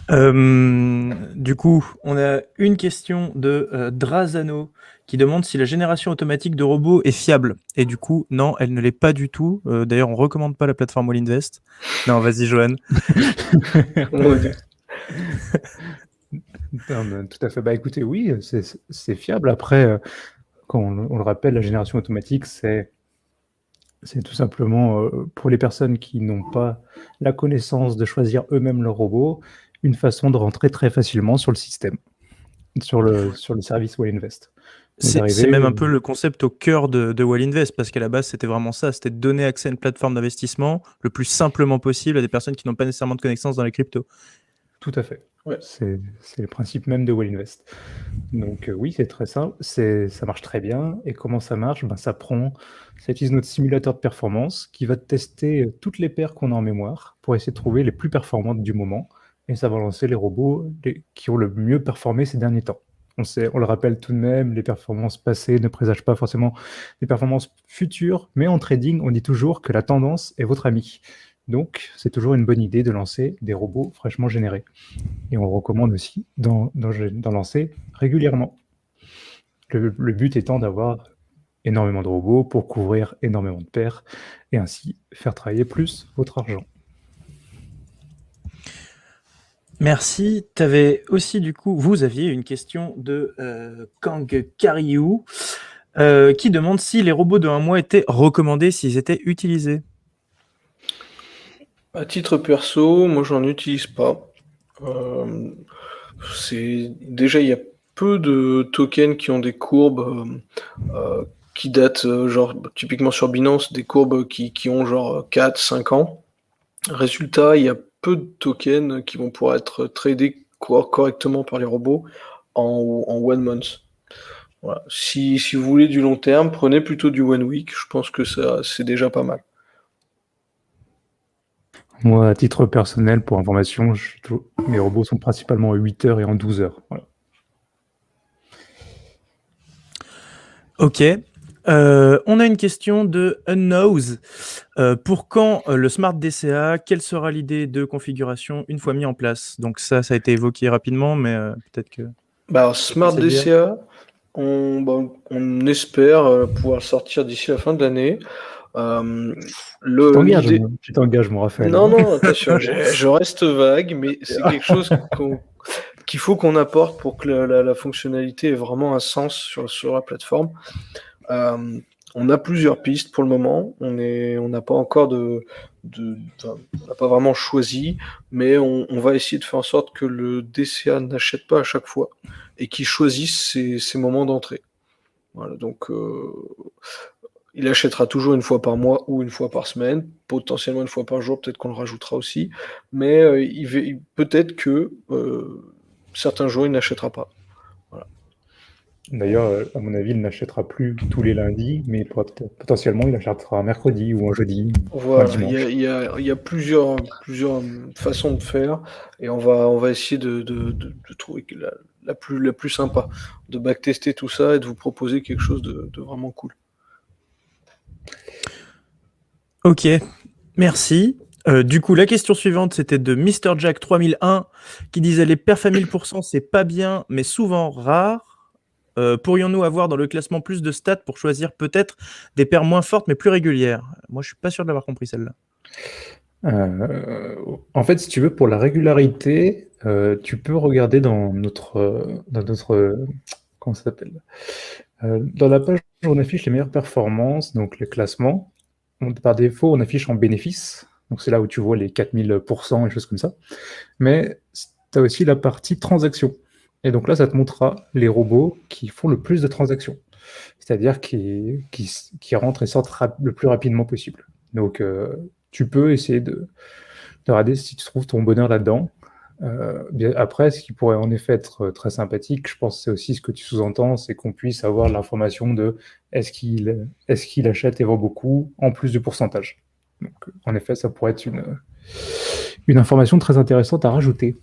Du coup, on a une question de Drazano qui demande si la génération automatique de robots est fiable. Et du coup, non, elle ne l'est pas du tout. D'ailleurs, on ne recommande pas la plateforme Allinvest. Non, vas-y, Johan. Non, tout à fait. Écoutez, oui, c'est fiable. Après, quand on le rappelle, la génération automatique, c'est tout simplement pour les personnes qui n'ont pas la connaissance de choisir eux-mêmes leur robot, une façon de rentrer très facilement sur le système, sur le service Wallinvest. C'est même un peu le concept au cœur de Wallinvest, parce qu'à la base, c'était vraiment ça, c'était de donner accès à une plateforme d'investissement le plus simplement possible à des personnes qui n'ont pas nécessairement de connaissances dans les cryptos. Tout à fait. Ouais. C'est le principe même de Wallinvest. Donc oui, c'est très simple, ça marche très bien. Et comment ça marche? Ça utilise notre simulateur de performance qui va tester toutes les paires qu'on a en mémoire pour essayer de trouver les plus performantes du moment. Et ça va lancer les robots qui ont le mieux performé ces derniers temps. On le rappelle tout de même, les performances passées ne présagent pas forcément des performances futures, mais en trading, on dit toujours que la tendance est votre ami. Donc, c'est toujours une bonne idée de lancer des robots fraîchement générés. Et on recommande aussi d'en lancer régulièrement. Le but étant d'avoir énormément de robots pour couvrir énormément de paires et ainsi faire travailler plus votre argent. Merci. Vous aviez une question de Kang Kariou qui demande si les robots de 1 mois étaient recommandés s'ils étaient utilisés. À titre perso, moi j'en utilise pas. Déjà il y a peu de tokens qui ont des courbes qui datent, genre typiquement sur Binance, des courbes qui ont genre 4-5 ans. Résultat, il y a peu de tokens qui vont pouvoir être tradés correctement par les robots en 1 month. Voilà. Si vous voulez du long terme, prenez plutôt du 1 week. Je pense que ça, c'est déjà pas mal. Moi, à titre personnel, pour information, mes robots sont principalement à 8 heures et en 12 heures. Voilà. Ok. On a une question de Unknows. Pour quand le Smart DCA? Quelle sera l'idée de configuration une fois mis en place? Donc ça a été évoqué rapidement, mais peut-être que... Alors, Smart C'est bien. DCA, on espère pouvoir le sortir d'ici la fin de l'année. L'idée... Tu t'engages, mon Raphaël. Non, attention, je reste vague, mais c'est quelque chose qu'il faut qu'on apporte pour que la fonctionnalité ait vraiment un sens sur la plateforme. On a plusieurs pistes pour le moment. On n'a pas encore on n'a pas vraiment choisi, mais on va essayer de faire en sorte que le DCA n'achète pas à chaque fois et qu'il choisisse ses moments d'entrée. Voilà, donc il achètera toujours une fois par mois ou une fois par semaine, potentiellement une fois par jour, peut-être qu'on le rajoutera aussi, mais peut-être que certains jours il n'achètera pas. D'ailleurs, à mon avis, il n'achètera plus tous les lundis, mais potentiellement, il achètera un mercredi ou un jeudi. Voilà, un dimanche. il y a plusieurs façons de faire, et on va essayer de trouver la plus sympa, de backtester tout ça et de vous proposer quelque chose de vraiment cool. Ok, merci. Du coup, la question suivante, c'était de Mr. Jack 3001 qui disait les perfs à 1000%, c'est pas bien, mais souvent rare. Pourrions-nous avoir dans le classement plus de stats pour choisir peut-être des paires moins fortes mais plus régulières? Moi, je suis pas sûr de l'avoir compris celle-là. En fait, si tu veux, pour la régularité, tu peux regarder dans notre comment ça s'appelle? Dans la page où on affiche les meilleures performances, donc les classements. Par défaut, on affiche en bénéfice. Donc c'est là où tu vois les 4000% et choses comme ça. Mais tu as aussi la partie transactions. Et donc là, ça te montrera les robots qui font le plus de transactions. C'est-à-dire qui rentrent et sortent le plus rapidement possible. Donc tu peux essayer de regarder si tu trouves ton bonheur là-dedans. Après, ce qui pourrait en effet être très sympathique, je pense que c'est aussi ce que tu sous-entends, c'est qu'on puisse avoir l'information de est-ce qu'il achète et vend beaucoup, en plus du pourcentage. Donc, en effet, ça pourrait être une information très intéressante à rajouter.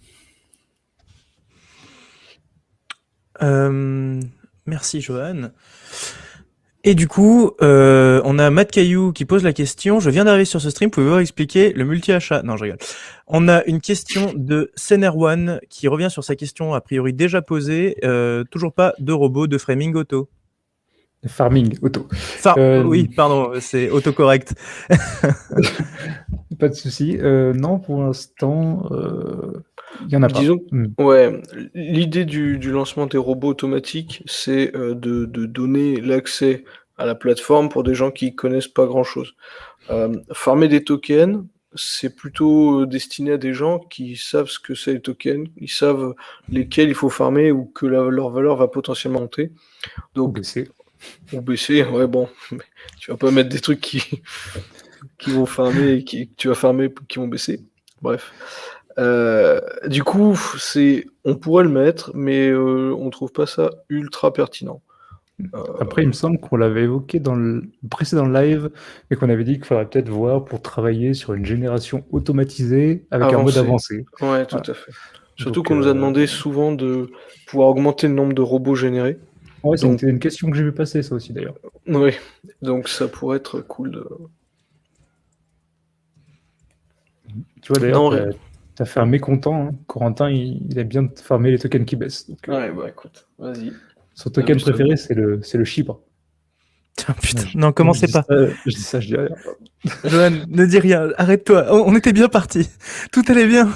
Merci, Johan. Et du coup, on a Matt Caillou qui pose la question. Je viens d'arriver sur ce stream, pouvez-vous expliquer le multi-achat? Non, je rigole. On a une question de Sener1 qui revient sur sa question a priori déjà posée. Toujours pas de robot de framing auto. De farming auto. Oui, pardon, c'est autocorrect. Pas de souci. Non, pour l'instant, il n'y en a pas. Disons, ouais, l'idée du lancement des robots automatiques, c'est de donner l'accès à la plateforme pour des gens qui connaissent pas grand-chose. Farmer des tokens, c'est plutôt destiné à des gens qui savent ce que c'est les tokens, ils savent lesquels il faut farmer ou que leur valeur va potentiellement monter. Donc, ou baisser, ouais, bon, tu vas pas mettre des trucs qui vont farmer et tu vas farmer qui vont baisser. Bref. Du coup, on pourrait le mettre, mais on trouve pas ça ultra pertinent. Après, il me semble qu'on l'avait évoqué dans le précédent live et qu'on avait dit qu'il faudrait peut-être voir pour travailler sur une génération automatisée avec un mode avancé. Ouais, tout à fait. Surtout qu'on nous a demandé souvent de pouvoir augmenter le nombre de robots générés. Ouais, c'était une question que j'ai vu passer, ça aussi d'ailleurs. Oui, donc ça pourrait être cool de... Tu vois d'ailleurs, t'as fait un mécontent, hein. Corentin, il aime bien farmer les tokens qui baissent. Donc, ouais, bah écoute, vas-y. Son token préféré, c'est le Chypre. Putain, non, commencez pas. Je dis ça, je dis rien. Johan, ne dis rien, arrête-toi. On était bien partis. Tout allait bien.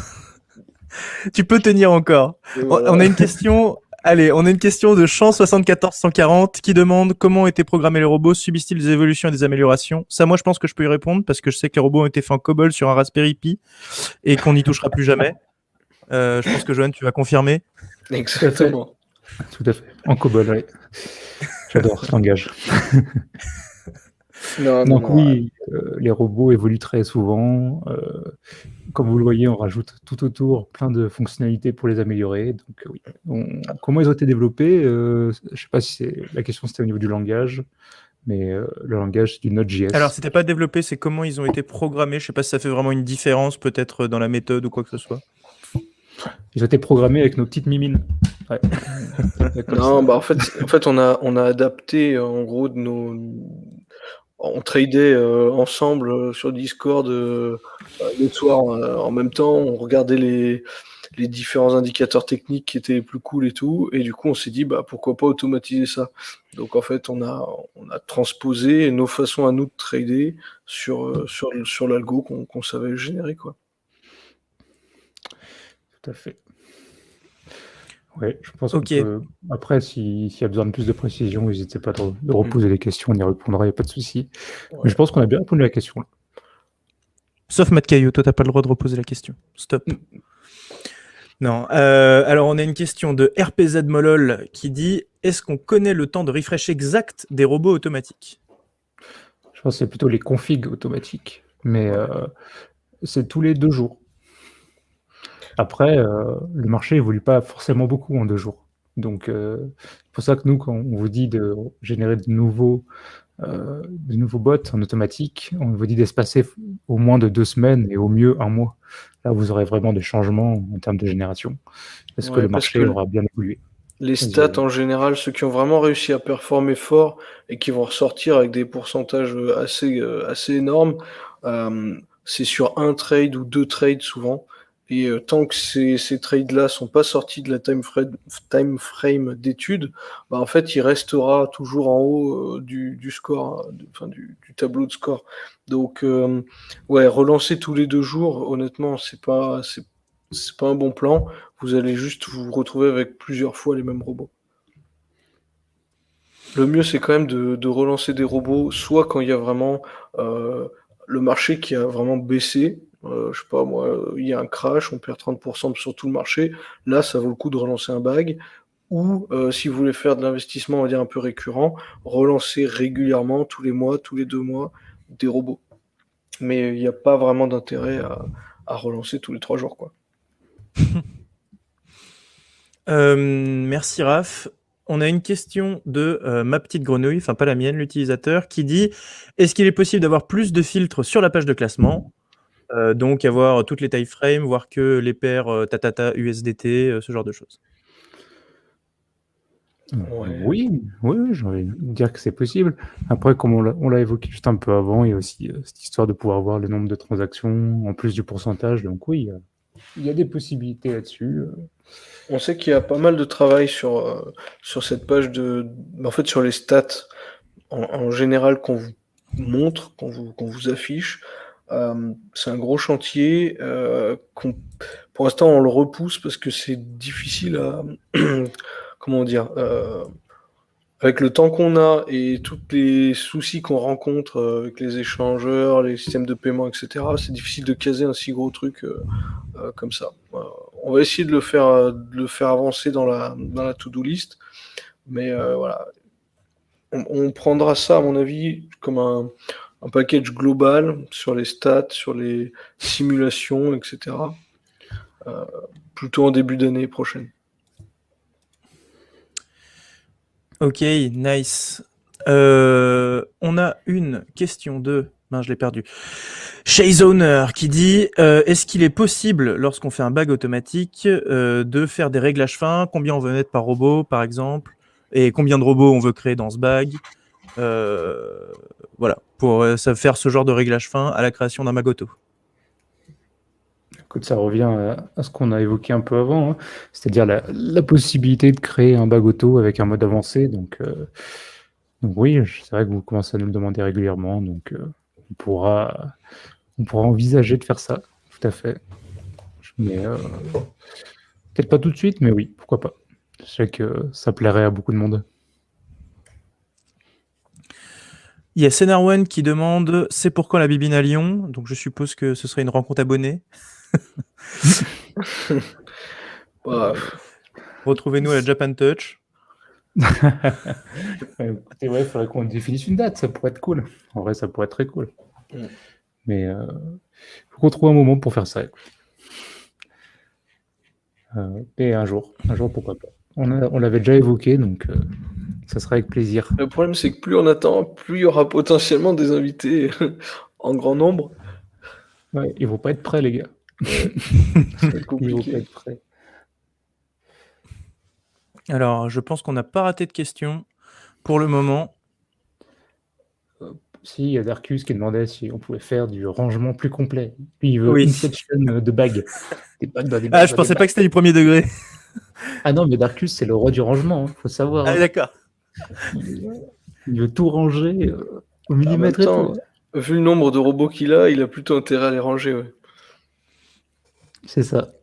Tu peux tenir encore. Voilà. On a une question. Allez, on a une question de Champ74140 qui demande comment ont été programmés les robots, subissent-ils des évolutions et des améliorations? Ça, moi, je pense que je peux y répondre parce que je sais que les robots ont été faits en COBOL sur un Raspberry Pi et qu'on n'y touchera plus jamais. Je pense que Johan, tu vas confirmer. Exactement. Tout à fait. En COBOL, oui. J'adore ce langage. Donc oui, les robots évoluent très souvent. Comme vous le voyez, on rajoute tout autour plein de fonctionnalités pour les améliorer. Donc oui. Comment ils ont été développés? Je ne sais pas si la question c'était au niveau du langage, mais le langage du Node.js. Alors c'était pas développé, c'est comment ils ont été programmés. Je ne sais pas si ça fait vraiment une différence peut-être dans la méthode ou quoi que ce soit. Ils ont été programmés avec nos petites mimines. Ouais. Non, bah en fait, on a adapté en gros on tradait ensemble sur Discord le soir en même temps. On regardait les différents indicateurs techniques qui étaient les plus cool et tout. Et du coup, on s'est dit, bah pourquoi pas automatiser ça. Donc en fait, on a transposé nos façons à nous de trader sur l'algo qu'on savait générer, quoi. Tout à fait. Ouais, je pense Ok. après, s'il y a besoin de plus de précision, n'hésitez pas de reposer des questions, on y répondra, il n'y a pas de souci. Ouais. Mais je pense qu'on a bien répondu à la question. Là. Sauf Matt Caillou, toi, t'as pas le droit de reposer la question. Stop. Non. Alors, on a une question de RPZ Molol qui dit est-ce qu'on connaît le temps de refresh exact des robots automatiques? Je pense que c'est plutôt les configs automatiques, mais c'est tous les 2 jours. Après, le marché évolue pas forcément beaucoup en 2 jours. Donc, c'est pour ça que nous, quand on vous dit de générer de nouveaux bots en automatique, on vous dit d'espacer au moins de 2 semaines et au mieux 1 mois. Là, vous aurez vraiment des changements en termes de génération, parce que le marché aura bien évolué. Les stats, en général, ceux qui ont vraiment réussi à performer fort et qui vont ressortir avec des pourcentages assez énormes, c'est sur un trade ou 2 trades souvent. Et tant que ces trades-là sont pas sortis de la time frame d'étude, bah en fait, il restera toujours en haut du score, du tableau de score. Donc, ouais, relancer tous les 2 jours, honnêtement, c'est pas un bon plan. Vous allez juste vous retrouver avec plusieurs fois les mêmes robots. Le mieux, c'est quand même de relancer des robots, soit quand il y a vraiment le marché qui a vraiment baissé. Je sais pas moi, il y a un crash, on perd 30% sur tout le marché. Là, ça vaut le coup de relancer un bag. Ou si vous voulez faire de l'investissement, on va dire un peu récurrent, relancer régulièrement, tous les mois, tous les 2 mois, des robots. Mais il n'y a pas vraiment d'intérêt à relancer tous les 3 jours, quoi. Merci Raph. On a une question de ma petite grenouille, enfin pas la mienne, l'utilisateur, qui dit est-ce qu'il est possible d'avoir plus de filtres sur la page de classement, donc avoir toutes les time frames, voir que les paires tatata USDT, ce genre de choses? Ouais. Oui, j'ai envie de dire que c'est possible. Après, comme on l'a évoqué juste un peu avant, il y a aussi cette histoire de pouvoir voir le nombre de transactions en plus du pourcentage. Donc oui, il y a des possibilités là-dessus. On sait qu'il y a pas mal de travail sur cette page en fait, sur les stats en général qu'on vous montre, qu'on vous affiche. C'est un gros chantier. Pour l'instant, on le repousse parce que c'est difficile à comment dire. Avec le temps qu'on a et tous les soucis qu'on rencontre avec les échangeurs, les systèmes de paiement, etc., c'est difficile de caser un si gros truc comme ça. On va essayer de le faire avancer dans la to-do list, mais voilà. On prendra ça, à mon avis, comme un package global sur les stats, sur les simulations, etc., plutôt en début d'année prochaine. Ok, nice. On a une question de... Non, je l'ai perdu. Chase Owner qui dit est-ce qu'il est possible, lorsqu'on fait un bag automatique, de faire des réglages fins, combien on veut mettre par robot, par exemple, et combien de robots on veut créer dans ce bag, voilà, pour faire ce genre de réglage fin à la création d'un bag auto. Écoute, ça revient à ce qu'on a évoqué un peu avant, hein. C'est-à-dire la possibilité de créer un bag auto avec un mode avancé. Donc oui, c'est vrai que vous commencez à nous le demander régulièrement, donc on pourra envisager de faire ça, tout à fait. Mais peut-être pas tout de suite, mais oui, pourquoi pas. Je sais que ça plairait à beaucoup de monde. Il y a Senarwen qui demande c'est pourquoi la bibine à Lyon, donc je suppose que ce serait une rencontre abonnée. Retrouvez-nous à la Japan Touch. Écoutez, ouais, il faudrait qu'on définisse une date, ça pourrait être cool. En vrai, ça pourrait être très cool. Mais il faut qu'on trouve un moment pour faire ça. Et un jour, pourquoi pas. On l'avait déjà évoqué, donc ça sera avec plaisir. Le problème, c'est que plus on attend, plus il y aura potentiellement des invités en grand nombre. Ouais, ils vont pas être prêts, les gars. Ouais. Ça va être compliqué. Ils vont pas être prêts. Alors, je pense qu'on n'a pas raté de questions pour le moment. Si, il y a Darkus qui demandait si on pouvait faire du rangement plus complet. Lui, il veut Oui. Inception de bagues. Des bagues dans des Ah, bagues je dans des pensais pas bagues. que c'était du premier degré. Ah non, mais Darkus, c'est le roi du rangement, faut savoir. Ah, Hein. d'accord. Il veut tout ranger au En même millimètre et temps, tout. vu le nombre de robots qu'il a, il a plutôt intérêt à les ranger. Ouais. C'est ça.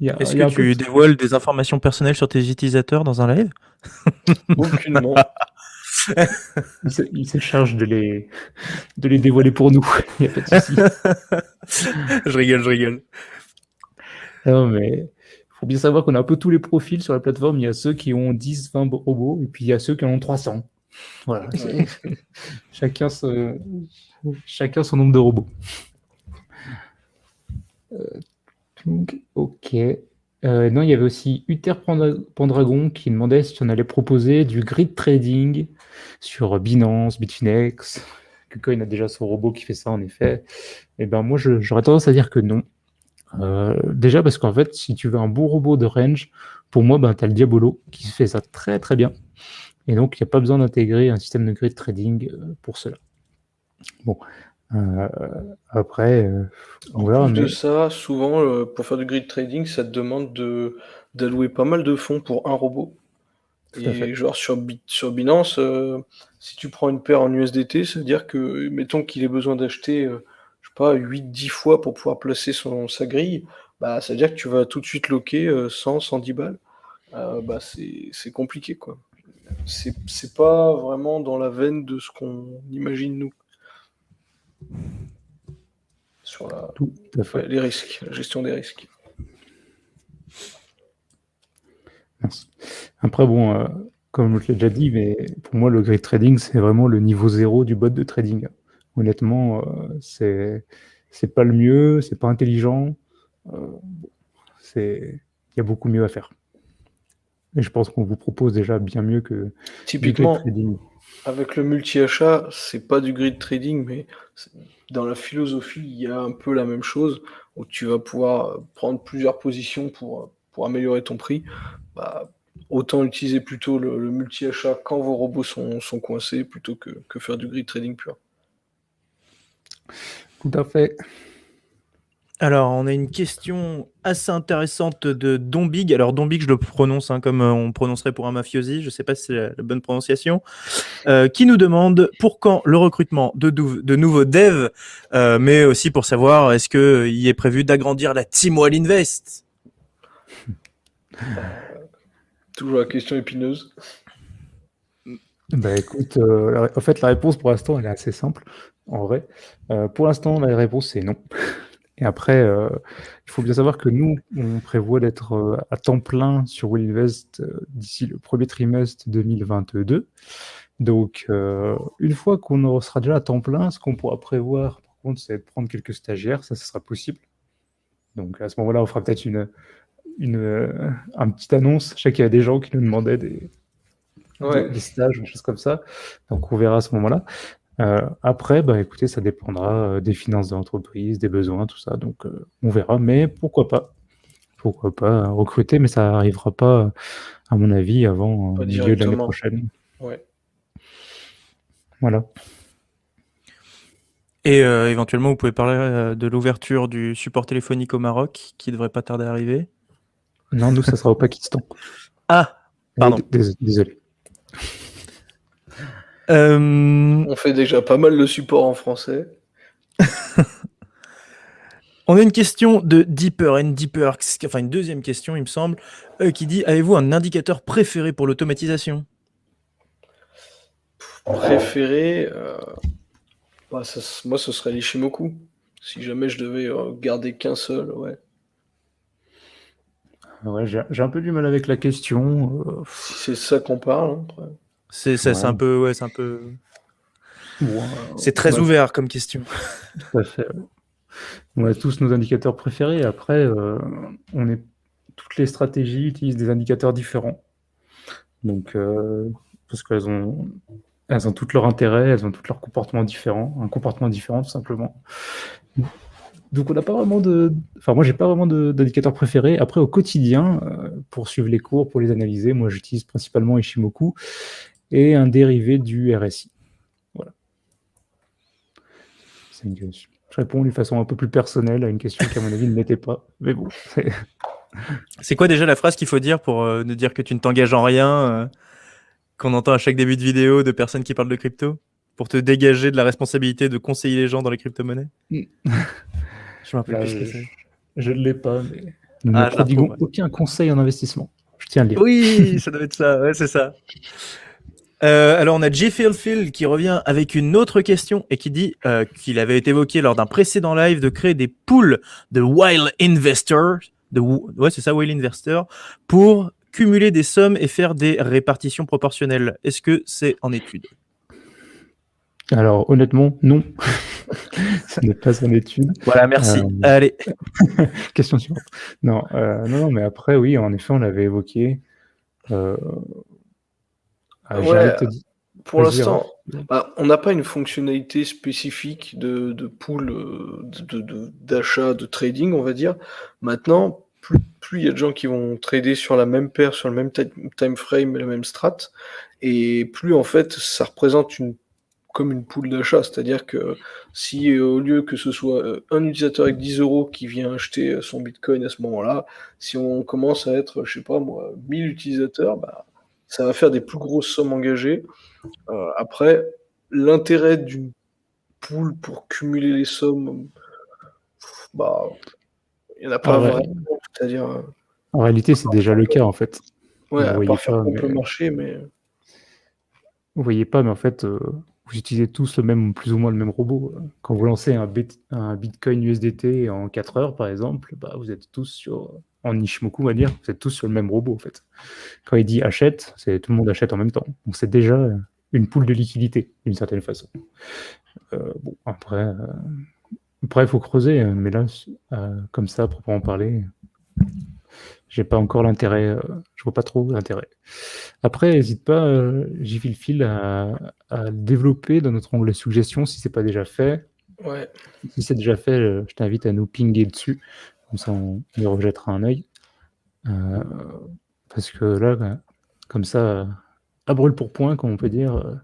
Est-ce Il y que a un peu tu dévoiles des informations personnelles sur tes utilisateurs dans un live? Aucunement. il se charge de les dévoiler pour nous. Il n'y a pas de souci. Je rigole. Non, mais il faut bien savoir qu'on a un peu tous les profils sur la plateforme. Il y a ceux qui ont 10, 20 robots, et puis il y a ceux qui en ont 300. Voilà. chacun, chacun son nombre de robots. Donc, ok. Non, il y avait aussi Uther Pendragon qui demandait si on allait proposer du grid trading sur Binance, Bitfinex. KuCoin a déjà son robot qui fait ça, en effet. Et ben moi, j'aurais tendance à dire que non. Déjà parce qu'en fait, si tu veux un bon robot de range, pour moi, ben, tu as le Diabolo qui fait ça très très bien. Et donc, il n'y a pas besoin d'intégrer un système de grid trading pour cela. Bon. Après, En voilà. plus de ça, souvent, pour faire du grid trading, ça te demande d'allouer pas mal de fonds pour un robot. Tout à fait. Et genre sur Binance, si tu prends une paire en USDT, ça veut dire que, mettons qu'il ait besoin d'acheter, je sais pas, 8-10 fois pour pouvoir placer sa grille, bah, ça veut dire que tu vas tout de suite loquer 100-110 balles. Bah, c'est compliqué, quoi. C'est pas vraiment dans la veine de ce qu'on imagine, nous. Sur Tout à fait. les risques, la gestion des risques. Merci. Après, bon, comme je l'ai déjà dit, mais pour moi, le grid trading, c'est vraiment le niveau zéro du bot de trading. Honnêtement, c'est pas le mieux, c'est pas intelligent. Il y a beaucoup mieux à faire. Et je pense qu'on vous propose déjà bien mieux que Typiquement, du grid trading. avec le multi-achat, c'est pas du grid trading, mais dans la philosophie, il y a un peu la même chose, où tu vas pouvoir prendre plusieurs positions pour améliorer ton prix. Bah, autant utiliser plutôt le multi-achat quand vos robots sont coincés, plutôt que faire du grid trading pur. Tout à fait. Alors, on a une question assez intéressante de Dombig. Alors, Dombig, je le prononce comme on prononcerait pour un mafiosi. Je ne sais pas si c'est la bonne prononciation. Qui nous demande pour quand le recrutement de nouveaux devs, mais aussi pour savoir est-ce qu'il est prévu d'agrandir la team Wall Invest. Toujours la question épineuse. Bah écoute, en fait, la réponse pour l'instant, elle est assez simple, en vrai. Pour l'instant, la réponse, c'est non. Et après, il faut bien savoir que nous, on prévoit d'être à temps plein sur Will Invest d'ici le premier trimestre 2022. Donc, une fois qu'on sera déjà à temps plein, ce qu'on pourra prévoir, par contre, c'est de prendre quelques stagiaires, ça sera possible. Donc, à ce moment-là, on fera peut-être une petite annonce. Je sais qu'il y a des gens qui nous demandaient des stages, des choses comme ça. Donc, on verra à ce moment-là. Après, bah, écoutez, ça dépendra des finances de l'entreprise, des besoins, tout ça. Donc, on verra. Mais pourquoi pas recruter, mais ça n'arrivera pas, à mon avis, avant le milieu de l'année prochaine. Ouais. Voilà. Et éventuellement, vous pouvez parler de l'ouverture du support téléphonique au Maroc, qui devrait pas tarder à arriver. Non, nous, ça sera au Pakistan. Ah, pardon. Désolé. On fait déjà pas mal de support en français. On a une question de Deeper and Deeper, enfin une deuxième question, il me semble, qui dit: avez-vous un indicateur préféré pour l'automatisation? Préféré, moi, ce serait l'Ishimoku. Si jamais je devais garder qu'un seul, ouais. Ouais, j'ai un peu du mal avec la question. Si c'est ça qu'on parle. Hein, après. C'est un peu, ouais, c'est un peu. C'est très ouvert comme question. Tout à fait. On a tous nos indicateurs préférés. Après, toutes les stratégies utilisent des indicateurs différents. Donc, parce qu'elles ont toutes leur intérêt, elles ont tous leur comportement différent, un comportement différent tout simplement. Donc on n'a pas vraiment Enfin, moi, j'ai pas vraiment d'indicateur préféré. Après, au quotidien, pour suivre les cours, pour les analyser, moi, j'utilise principalement Ishimoku et un dérivé du RSI. Voilà. Je réponds d'une façon un peu plus personnelle à une question qui, à mon avis, ne l'était pas. Mais bon. C'est quoi déjà la phrase qu'il faut dire pour ne dire que tu ne t'engages en rien, qu'on entend à chaque début de vidéo de personnes qui parlent de crypto, pour te dégager de la responsabilité de conseiller les gens dans les crypto-monnaies? Je me rappelle plus ce que c'est. Je ne l'ai pas, mais nous ne prodiguons aucun conseil en investissement. Je tiens à le dire. Oui, ça doit être ça. Ouais, c'est ça. Alors on a Phil qui revient avec une autre question et qui dit qu'il avait été évoqué lors d'un précédent live de créer des pools de Whale Investors, ouais c'est ça, Whale Investor, pour cumuler des sommes et faire des répartitions proportionnelles. Est-ce que c'est en étude? Alors honnêtement, non. Ça n'est pas en étude. Voilà, merci. Allez. Question suivante. Non, mais après, oui, en effet, on l'avait évoqué. Ouais, pour l'instant, on n'a pas une fonctionnalité spécifique de pool d'achat, de trading, on va dire. Maintenant, plus il y a de gens qui vont trader sur la même paire, sur le même time frame, la même strat, et plus en fait ça représente comme une pool d'achat. C'est-à-dire que si au lieu que ce soit un utilisateur avec 10 € qui vient acheter son Bitcoin à ce moment-là, si on commence à être, je sais pas moi, 1000 utilisateurs, ça va faire des plus grosses sommes engagées. Après, l'intérêt d'une pool pour cumuler les sommes, il n'y en a pas vraiment. C'est-à-dire. En réalité, c'est déjà le cas, en fait. Ouais, à part faire pomper le marché, mais. Vous voyez pas, mais en fait, vous utilisez tous plus ou moins le même robot. Quand vous lancez un Bitcoin USDT en 4 heures, par exemple, vous êtes tous en Ishimoku, on va dire, vous êtes tous sur le même robot, en fait. Quand il dit achète, tout le monde achète en même temps. Donc c'est déjà une pool de liquidité, d'une certaine façon. Après, il faut creuser, mais là, comme ça, proprement parler, j'ai pas encore l'intérêt, je vois pas trop l'intérêt. Après, n'hésite pas, Phil, à développer dans notre onglet suggestions si c'est pas déjà fait. Ouais. Si c'est déjà fait, je t'invite à nous pinguer dessus, comme ça on y rejettera un œil. Parce que là, comme ça, à brûle pour point, comme on peut dire.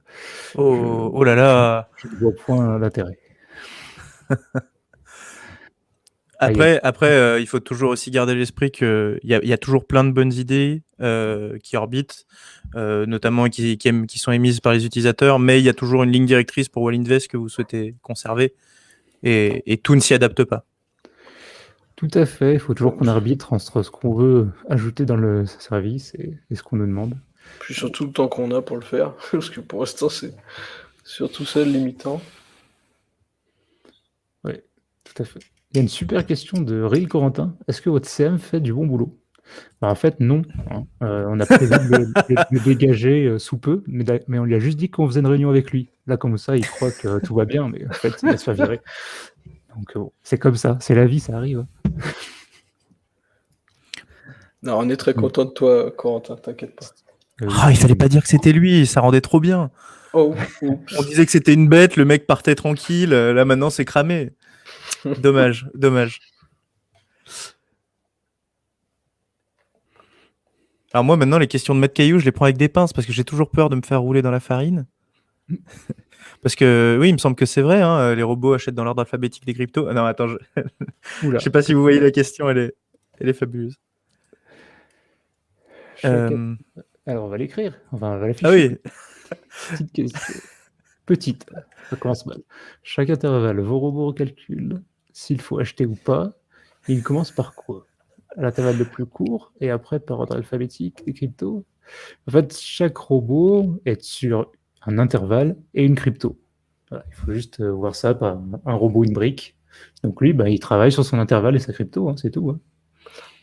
Oh là là. Je ne vois point l'intérêt. Après, il faut toujours aussi garder à l'esprit qu'il y a toujours plein de bonnes idées qui orbitent, notamment qui sont émises par les utilisateurs, mais il y a toujours une ligne directrice pour Wallinvest que vous souhaitez conserver, et tout ne s'y adapte pas. Tout à fait, il faut toujours qu'on arbitre entre ce qu'on veut ajouter dans le service et ce qu'on nous demande. Puis surtout le temps qu'on a pour le faire, parce que pour l'instant, c'est surtout ça le limitant. Oui, tout à fait. Il y a une super question de Real Corentin. Est-ce que votre CM fait du bon boulot? En fait, non. On a prévu de le dégager sous peu, mais on lui a juste dit qu'on faisait une réunion avec lui. Là, comme ça, il croit que tout va bien, mais en fait, il va se faire virer. Donc, c'est comme ça. C'est la vie, ça arrive. Non, on est très content de toi, Corentin, t'inquiète pas. Il fallait pas dire que c'était lui, ça rendait trop bien. Oh, on disait que c'était une bête, le mec partait tranquille, là maintenant c'est cramé. Dommage. Alors moi maintenant les questions de Maître Caillou, je les prends avec des pinces parce que j'ai toujours peur de me faire rouler dans la farine. Parce que oui, il me semble que c'est vrai, hein, les robots achètent dans l'ordre alphabétique des cryptos. Non, attends, je sais pas si vous voyez la question, elle est fabuleuse. Alors on va l'écrire, on va l'afficher. Ah oui. Petite, ça commence mal. Chaque intervalle, vos robots calculent s'il faut acheter ou pas. Et il commence par quoi? À l'intervalle le plus court et après par ordre alphabétique des cryptos. En fait, chaque robot est sur un intervalle et une crypto. Voilà, il faut juste voir ça par un robot, une brique. Donc lui, il travaille sur son intervalle et sa crypto, hein, c'est tout. Hein.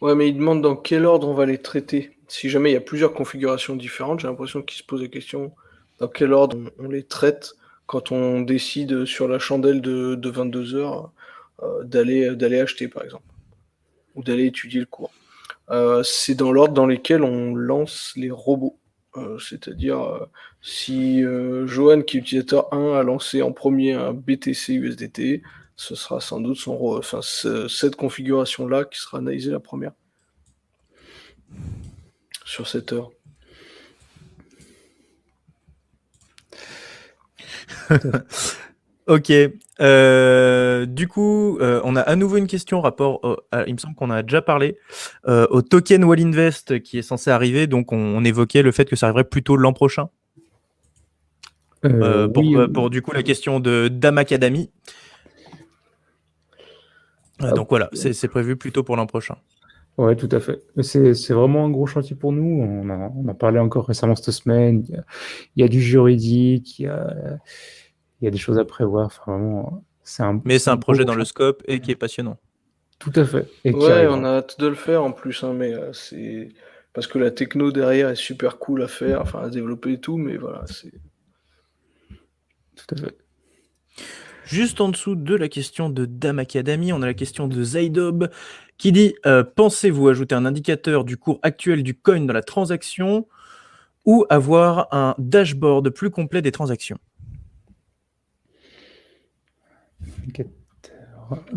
Ouais, mais il demande dans quel ordre on va les traiter. Si jamais il y a plusieurs configurations différentes, j'ai l'impression qu'il se pose la question dans quel ordre on les traite quand on décide sur la chandelle de 22 heures d'aller acheter, par exemple, ou d'aller étudier le cours. C'est dans l'ordre dans lequel on lance les robots. C'est-à-dire, si Johan, qui est utilisateur 1, a lancé en premier un BTC USDT, ce sera sans doute cette configuration-là qui sera analysée la première sur cette heure. Ok. Du coup, on a à nouveau une question il me semble qu'on a déjà parlé au token Wall Invest qui est censé arriver. Donc, on évoquait le fait que ça arriverait plutôt l'an prochain. Pour du coup la question de Dam Academy. Donc voilà, c'est prévu plutôt pour l'an prochain. Ouais, tout à fait. C'est vraiment un gros chantier pour nous. On a parlé encore récemment cette semaine. Il y a du juridique, il y a des choses à prévoir. Enfin, vraiment, c'est un projet dans le scope et qui est passionnant. Tout à fait. Et ouais, on a hâte de le faire en plus, hein, mais c'est parce que la techno derrière est super cool à faire, enfin à développer et tout, mais voilà, c'est. Tout à fait. Juste en dessous de la question de Dam Academy, on a la question de Zaidob qui dit pensez-vous ajouter un indicateur du cours actuel du coin dans la transaction ou avoir un dashboard plus complet des transactions?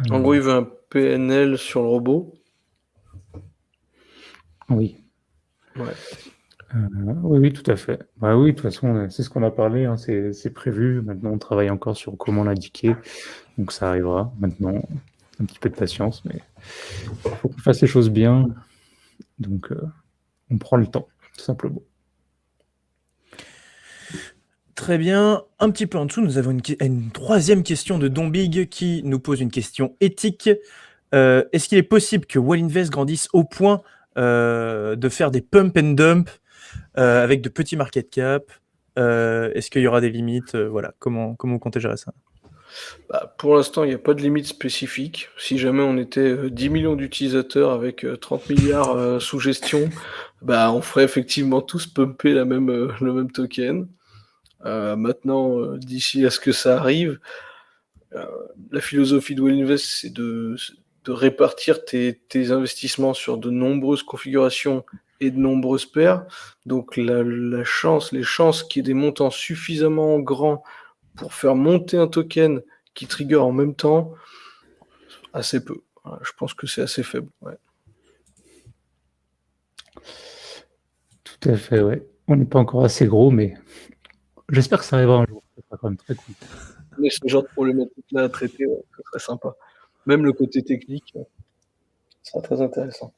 En gros, il veut un PNL sur le robot. Oui. Ouais. Oui, tout à fait. Bah oui, de toute façon, c'est ce qu'on a parlé, hein, c'est prévu. Maintenant, on travaille encore sur comment l'indiquer. Donc, ça arrivera. Maintenant, un petit peu de patience, mais il faut qu'on fasse les choses bien. Donc, on prend le temps, tout simplement. Très bien. Un petit peu en dessous, nous avons une troisième question de Don Big qui nous pose une question éthique. Est-ce qu'il est possible que Wall Invest grandisse au point de faire des pump and dump avec de petits market cap? Est-ce qu'il y aura des limites? Voilà, comment vous comptez gérer ça? Pour l'instant, il n'y a pas de limite spécifique. Si jamais on était 10 millions d'utilisateurs avec 30 milliards sous gestion, on ferait effectivement tous pumper le même token. Maintenant, d'ici à ce que ça arrive, la philosophie de Wall Invest, c'est de répartir tes investissements sur de nombreuses configurations et de nombreuses paires. Donc les chances qu'il y ait des montants suffisamment grands pour faire monter un token qui trigger en même temps, assez peu. Je pense que c'est assez faible. Ouais. Tout à fait, ouais. On n'est pas encore assez gros, mais j'espère que ça arrivera un jour. Ça sera quand même très cool. Mais ce genre de problématique-là à traiter, ce serait sympa. Même le côté technique, ce sera très intéressant.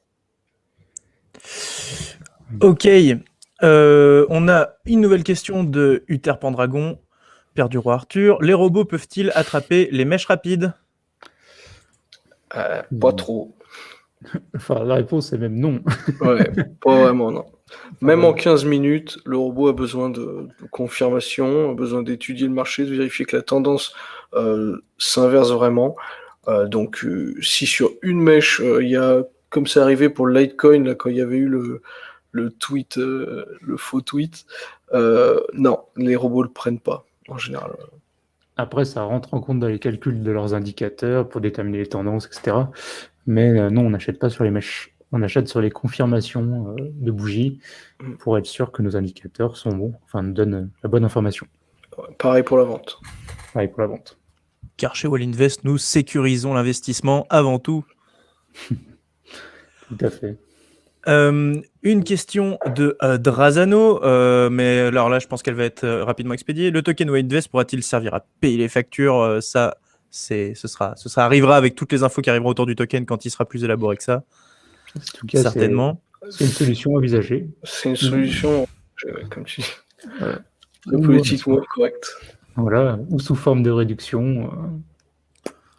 Ok. On a une nouvelle question de Uther Pendragon, père du roi Arthur. Les robots peuvent-ils attraper les mèches rapides? Pas trop. Enfin, la réponse est même non. Ouais, pas vraiment, non. Même en 15 minutes, le robot a besoin de confirmation, a besoin d'étudier le marché, de vérifier que la tendance s'inverse vraiment. Donc, si sur une mèche, il y a, comme c'est arrivé pour le Litecoin, là, quand il y avait eu le tweet, le faux tweet, non, les robots le prennent pas, en général. Après, ça rentre en compte dans les calculs de leurs indicateurs pour déterminer les tendances, etc. Mais non, on n'achète pas sur les mèches. On achète sur les confirmations de bougies pour être sûr que nos indicateurs sont bons, enfin nous donnent la bonne information. Pareil pour la vente. Pareil pour la vente. Car chez Wall Invest, nous sécurisons l'investissement avant tout. Tout à fait. Une question de Drazano, mais alors là, je pense qu'elle va être rapidement expédiée. Le token Wall Invest pourra-t-il servir à payer les factures? Ça arrivera avec toutes les infos qui arriveront autour du token quand il sera plus élaboré que ça. En tout cas, certainement. C'est une solution envisagée. C'est une solution, comme tu dis, politiquement correcte. Voilà, ou sous forme de réduction.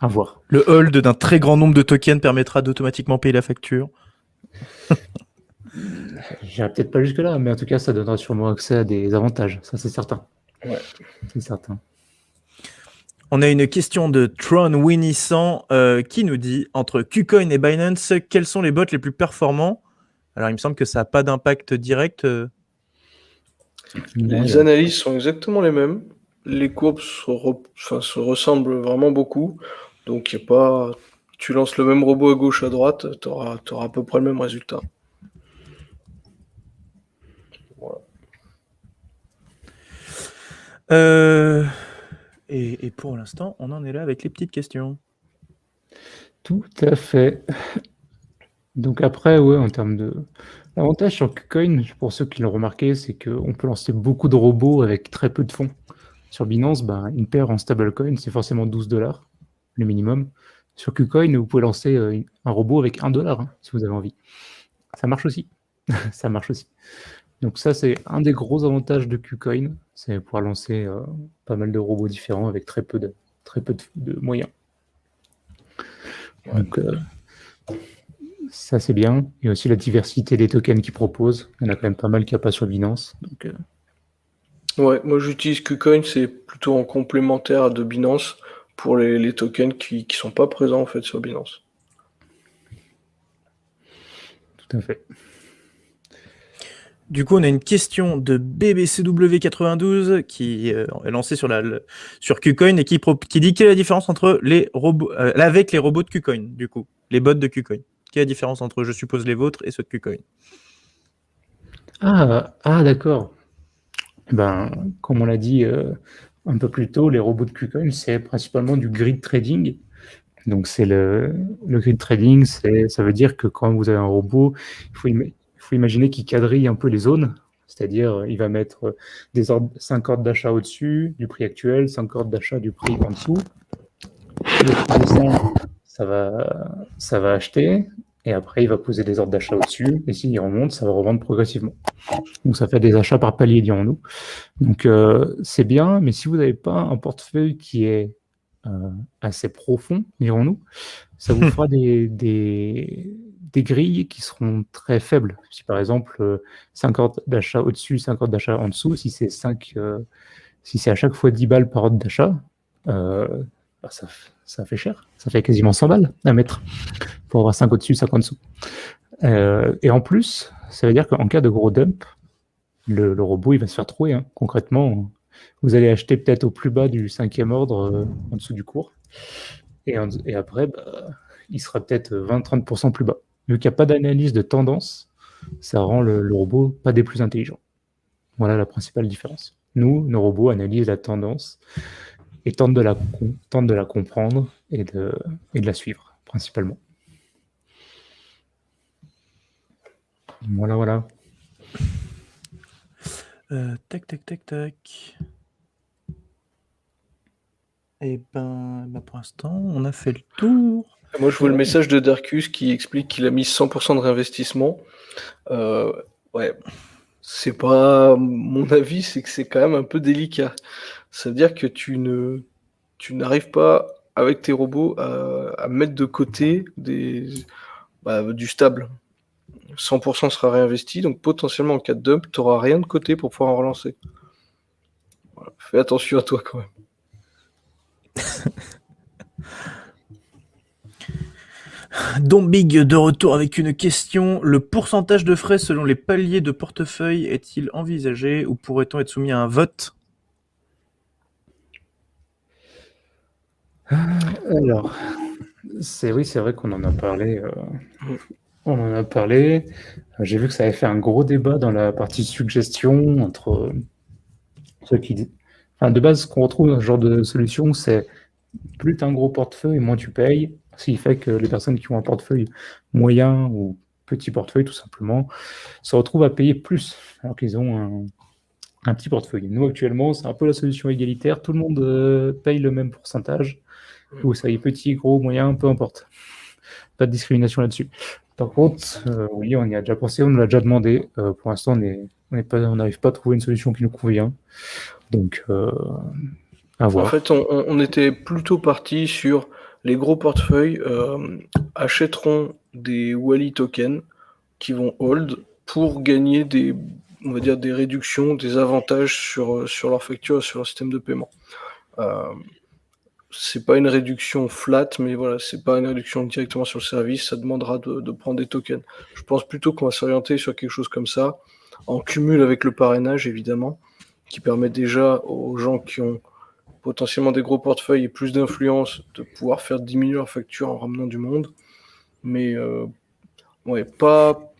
À voir. Le hold d'un très grand nombre de tokens permettra d'automatiquement payer la facture. J'irai peut-être pas jusque-là, mais en tout cas, ça donnera sûrement accès à des avantages. Ça, c'est certain. Ouais. C'est certain. On a une question de Tron Winnie 100 qui nous dit entre KuCoin et Binance, quels sont les bots les plus performants? Alors, il me semble que ça n'a pas d'impact direct. Les analyses sont exactement les mêmes. Les courbes se ressemblent vraiment beaucoup. Donc, y a pas... tu lances le même robot à gauche, à droite, tu auras à peu près le même résultat. Voilà. Et pour l'instant, on en est là avec les petites questions. Tout à fait. Donc après, ouais, en termes de... L'avantage sur KuCoin, pour ceux qui l'ont remarqué, c'est qu'on peut lancer beaucoup de robots avec très peu de fonds. Sur Binance, une paire en stablecoin, c'est forcément $12, le minimum. Sur KuCoin, vous pouvez lancer un robot avec $1, si vous avez envie. Ça marche aussi. Ça marche aussi. Donc ça, c'est un des gros avantages de KuCoin, c'est pouvoir lancer pas mal de robots différents avec très peu de moyens. Ouais. Donc ça, c'est bien. Il y a aussi la diversité des tokens qu'ils proposent. Il y en a quand même pas mal qu'il n'y a pas sur Binance. Donc, Ouais, moi j'utilise KuCoin, c'est plutôt en complémentaire de Binance pour les tokens qui sont pas présents en fait sur Binance. tout à fait. Du coup, on a une question de BBCW92 qui est lancée sur KuCoin et qui dit quelle est la différence entre les robots avec les robots de KuCoin, du coup, les bots de KuCoin. Quelle est la différence entre, je suppose, les vôtres et ceux de KuCoin? Ah, d'accord. Comme on l'a dit un peu plus tôt, les robots de KuCoin, c'est principalement du grid trading. Donc, c'est le grid trading, ça veut dire que quand vous avez un robot, il faut imaginer qu'il quadrille un peu les zones. C'est-à-dire, il va mettre 5 ordres d'achat au-dessus du prix actuel, 5 ordres d'achat du prix en dessous. Le prix descend, ça va acheter, et après, il va poser des ordres d'achat au-dessus, et s'il remonte, ça va revendre progressivement. Donc, ça fait des achats par palier, dirons-nous. Donc, c'est bien, mais si vous n'avez pas un portefeuille qui est assez profond, dirons-nous, ça vous fera des grilles qui seront très faibles. Si par exemple, 5 ordres d'achat au-dessus, 5 ordres d'achat en dessous, si c'est à chaque fois 10 balles par ordre d'achat, ça fait cher. Ça fait quasiment 100 balles à mettre pour avoir 5 au-dessus, 5 en dessous. Et en plus, ça veut dire qu'en cas de gros dump, le robot, il va se faire trouer. Hein. Concrètement, vous allez acheter peut-être au plus bas du 5e ordre, en dessous du cours. Et après, il sera peut-être 20-30% plus bas. Vu qu'il n'y a pas d'analyse de tendance, ça rend le robot pas des plus intelligents. Voilà la principale différence. Nous, nos robots analysent la tendance et tentent de la comprendre et de la suivre, principalement. Voilà. Tac. Et pour l'instant, on a fait le tour. Moi je vois le message de Darkus qui explique qu'il a mis 100% de réinvestissement. Ouais, c'est pas... Mon avis, c'est que c'est quand même un peu délicat. Ça veut dire que tu n'arrives pas, avec tes robots, à mettre de côté du stable. 100% sera réinvesti, donc potentiellement en cas de dump, tu n'auras rien de côté pour pouvoir en relancer. Voilà. Fais attention à toi quand même. Dombig de retour avec une question. Le pourcentage de frais selon les paliers de portefeuille est-il envisagé ou pourrait-on être soumis à un vote? Alors, c'est vrai qu'on en a parlé. On en a parlé. J'ai vu que ça avait fait un gros débat dans la partie suggestion entre ceux qui disent. Enfin, de base, ce qu'on retrouve dans ce genre de solution, c'est plus tu as un gros portefeuille, moins tu payes. Ce qui fait que les personnes qui ont un portefeuille moyen ou petit portefeuille, tout simplement, se retrouvent à payer plus alors qu'ils ont un petit portefeuille. Nous, actuellement, c'est un peu la solution égalitaire. Tout le monde paye le même pourcentage. Vous savez, petit, gros, moyen, peu importe. Pas de discrimination là-dessus. Par contre, oui, on y a déjà pensé, on nous l'a déjà demandé. Pour l'instant, on n'arrive pas à trouver une solution qui nous convient. Donc, à voir. En fait, on était plutôt parti sur les gros portefeuilles achèteront des Wally tokens qui vont hold pour gagner on va dire des réductions, des avantages sur leur facture, sur leur système de paiement. C'est pas une réduction flat, mais voilà, c'est pas une réduction directement sur le service, ça demandera de prendre des tokens. Je pense plutôt qu'on va s'orienter sur quelque chose comme ça, en cumul avec le parrainage évidemment, qui permet déjà aux gens qui ont potentiellement des gros portefeuilles et plus d'influence de pouvoir faire diminuer leur facture en ramenant du monde, mais ouais, pas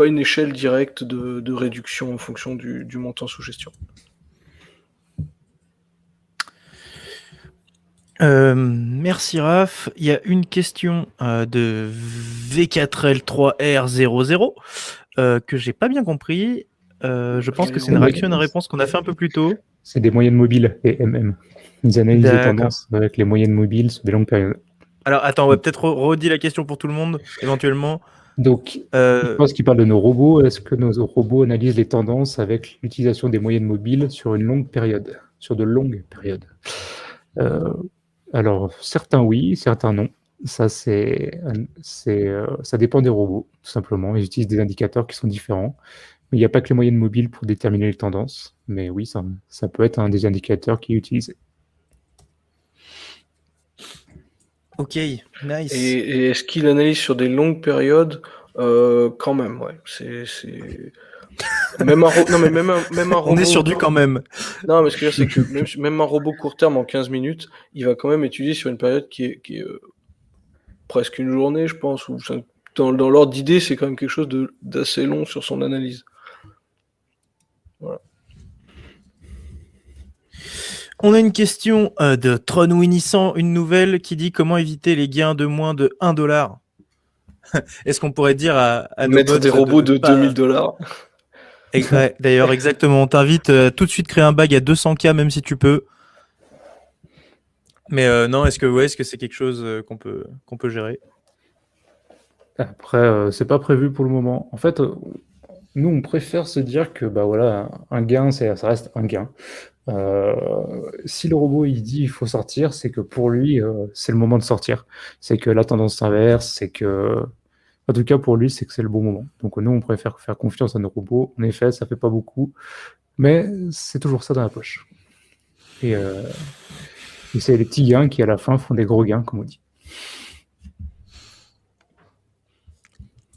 une échelle directe de réduction en fonction du montant sous gestion. Merci Raph. Il y a une question de V4L3R00 que j'ai pas bien compris. Je pense que c'est une réaction à une réponse qu'on a fait un peu plus tôt. C'est des moyennes mobiles, les MM. Ils analysent les D'accord. tendances avec les moyennes mobiles sur des longues périodes. Alors attends, on va peut-être redire la question pour tout le monde, éventuellement. Donc, je pense qu'il parle de nos robots. Est-ce que nos robots analysent les tendances avec l'utilisation des moyennes mobiles sur une longue période, sur de longues périodes? Alors, certains oui, certains non. Ça dépend des robots, tout simplement. Ils utilisent des indicateurs qui sont différents. Mais il n'y a pas que les moyennes mobiles pour déterminer les tendances. Mais oui, ça peut être un des indicateurs qui est utilisé. Ok, nice. Et est-ce qu'il analyse sur des longues périodes? Quand même, ouais. Même un robot. On est sur du quand même. Non, mais ce que je veux dire, c'est que même un robot court terme en 15 minutes, il va quand même étudier sur une période qui est presque une journée, je pense. Ou dans l'ordre d'idée, c'est quand même quelque chose d'assez long sur son analyse. Voilà. On a une question de Tron Winissant, une nouvelle qui dit comment éviter les gains de moins de $1. Est-ce qu'on pourrait dire à nos mettre bots des robots de $2000? Ouais, d'ailleurs, exactement. On t'invite tout de suite créer un bag à 200K, même si tu peux. Mais non, est-ce que c'est quelque chose qu'on peut gérer? Après, c'est pas prévu pour le moment. En fait, nous, on préfère se dire que bah voilà, un gain, ça reste un gain. Si le robot il dit il faut sortir, c'est que pour lui, c'est le moment de sortir. C'est que la tendance s'inverse, c'est que, en tout cas pour lui, c'est que c'est le bon moment. Donc nous, on préfère faire confiance à nos robots. En effet, ça fait pas beaucoup, mais c'est toujours ça dans la poche. Et c'est les petits gains qui à la fin font des gros gains, comme on dit.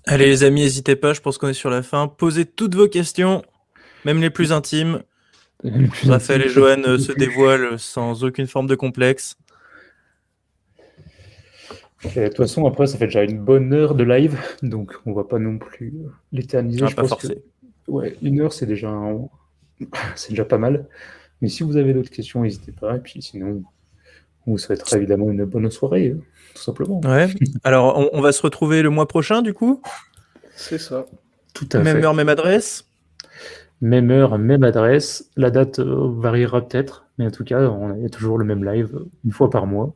Allez les amis, n'hésitez pas, je pense qu'on est sur la fin. Posez toutes vos questions, même les plus intimes. Raphaël et Johan se dévoilent sans aucune forme de complexe. De toute façon, après, ça fait déjà une bonne heure de live, donc on va pas non plus l'éterniser. Ah, pas forcé. Ouais, 1 heure, c'est déjà pas mal. Mais si vous avez d'autres questions, n'hésitez pas. Et puis sinon, on vous souhaitera évidemment une bonne soirée, tout simplement. Ouais. Alors, on va se retrouver le mois prochain, du coup? C'est ça. Tout à fait. Même heure, même adresse? Même heure, même adresse. La date variera peut-être, mais en tout cas, on a toujours le même live, une fois par mois,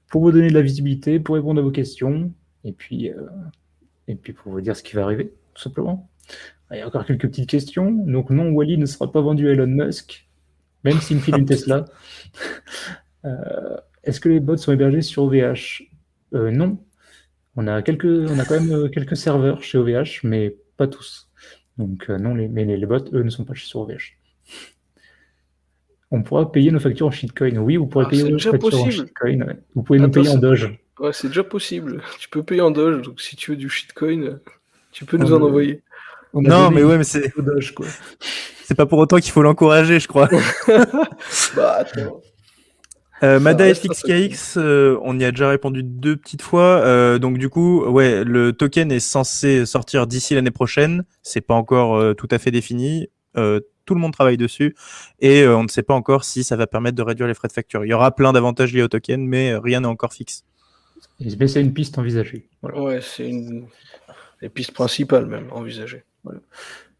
pour vous donner de la visibilité, pour répondre à vos questions, et puis pour vous dire ce qui va arriver, tout simplement. Il y a encore quelques petites questions. Donc non, Wally ne sera pas vendu à Elon Musk, même s'il me file une Tesla. Est-ce que les bots sont hébergés sur OVH? Non. On a quand même quelques serveurs chez OVH, mais pas tous. Donc non, mais les bots, eux, ne sont pas sur OVH. On pourra payer nos factures en shitcoin. Oui, vous pourrez payer vos factures en shitcoin. Ouais. Vous pouvez nous payer en Doge. Ouais, c'est déjà possible. Tu peux payer en Doge, donc si tu veux du shitcoin, tu peux nous en envoyer. Non, mais ouais, mais c'est Doge, quoi. C'est pas pour autant qu'il faut l'encourager, je crois. Bah attends. Mada FXKX, on y a déjà répondu 2 petites fois. Donc du coup, ouais, le token est censé sortir d'ici l'année prochaine. C'est pas encore tout à fait défini. Tout le monde travaille dessus et on ne sait pas encore si ça va permettre de réduire les frais de facture. Il y aura plein d'avantages liés au token, mais rien n'est encore fixe. Mais c'est une piste envisagée. Voilà. Ouais, c'est une des pistes principales même envisagées. Voilà.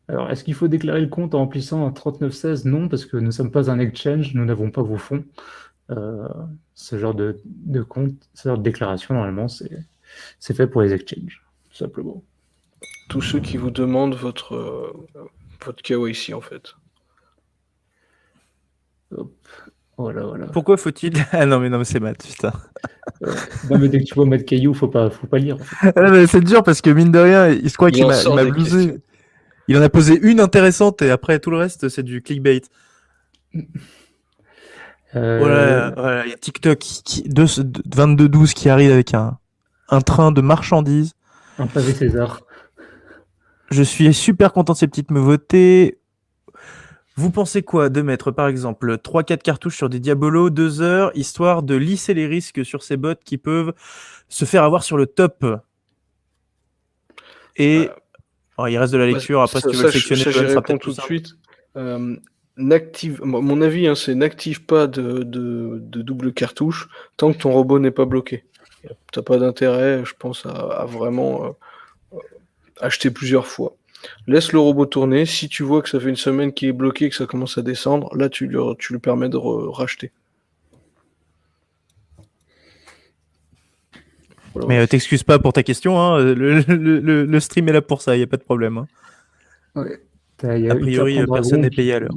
Alors, est-ce qu'il faut déclarer le compte en remplissant un 3916? Non, parce que nous ne sommes pas un exchange, nous n'avons pas vos fonds. Ce genre de compte, ce genre de déclaration, normalement, c'est fait pour les exchanges, tout simplement. Tous ceux qui vous demandent votre KYC, en fait. Hop. Voilà. Pourquoi faut-il... Ah non, mais c'est Matt, putain. Non, mais dès que tu vois Matt Caillou, faut pas lire. En fait. Ah, mais c'est dur parce que mine de rien, il se croit qu'il m'a blousé. Il en a posé une intéressante et après tout le reste, c'est du clickbait. Voilà, il y a TikTok 22-12 qui arrive avec un train de marchandises. Un pavé César. Je suis super content de ces petites nouveautés. Vous pensez quoi de mettre par exemple 3-4 cartouches sur des Diabolo 2 heures, histoire de lisser les risques sur ces bots qui peuvent se faire avoir sur le top? Et il reste de la lecture, après si tu veux le sectionner, ça, je réponds tout de suite. mon avis, hein, c'est n'active pas de double cartouche tant que ton robot n'est pas bloqué. T'as pas d'intérêt, je pense, à vraiment acheter plusieurs fois. Laisse le robot tourner. Si tu vois que ça fait une semaine qu'il est bloqué, que ça commence à descendre, là tu lui permets de racheter. Voilà. Mais t'excuses pas pour ta question, hein. Le stream est là pour ça, il n'y a pas de problème. Hein. Ouais. A priori, personne n'est payé à l'heure.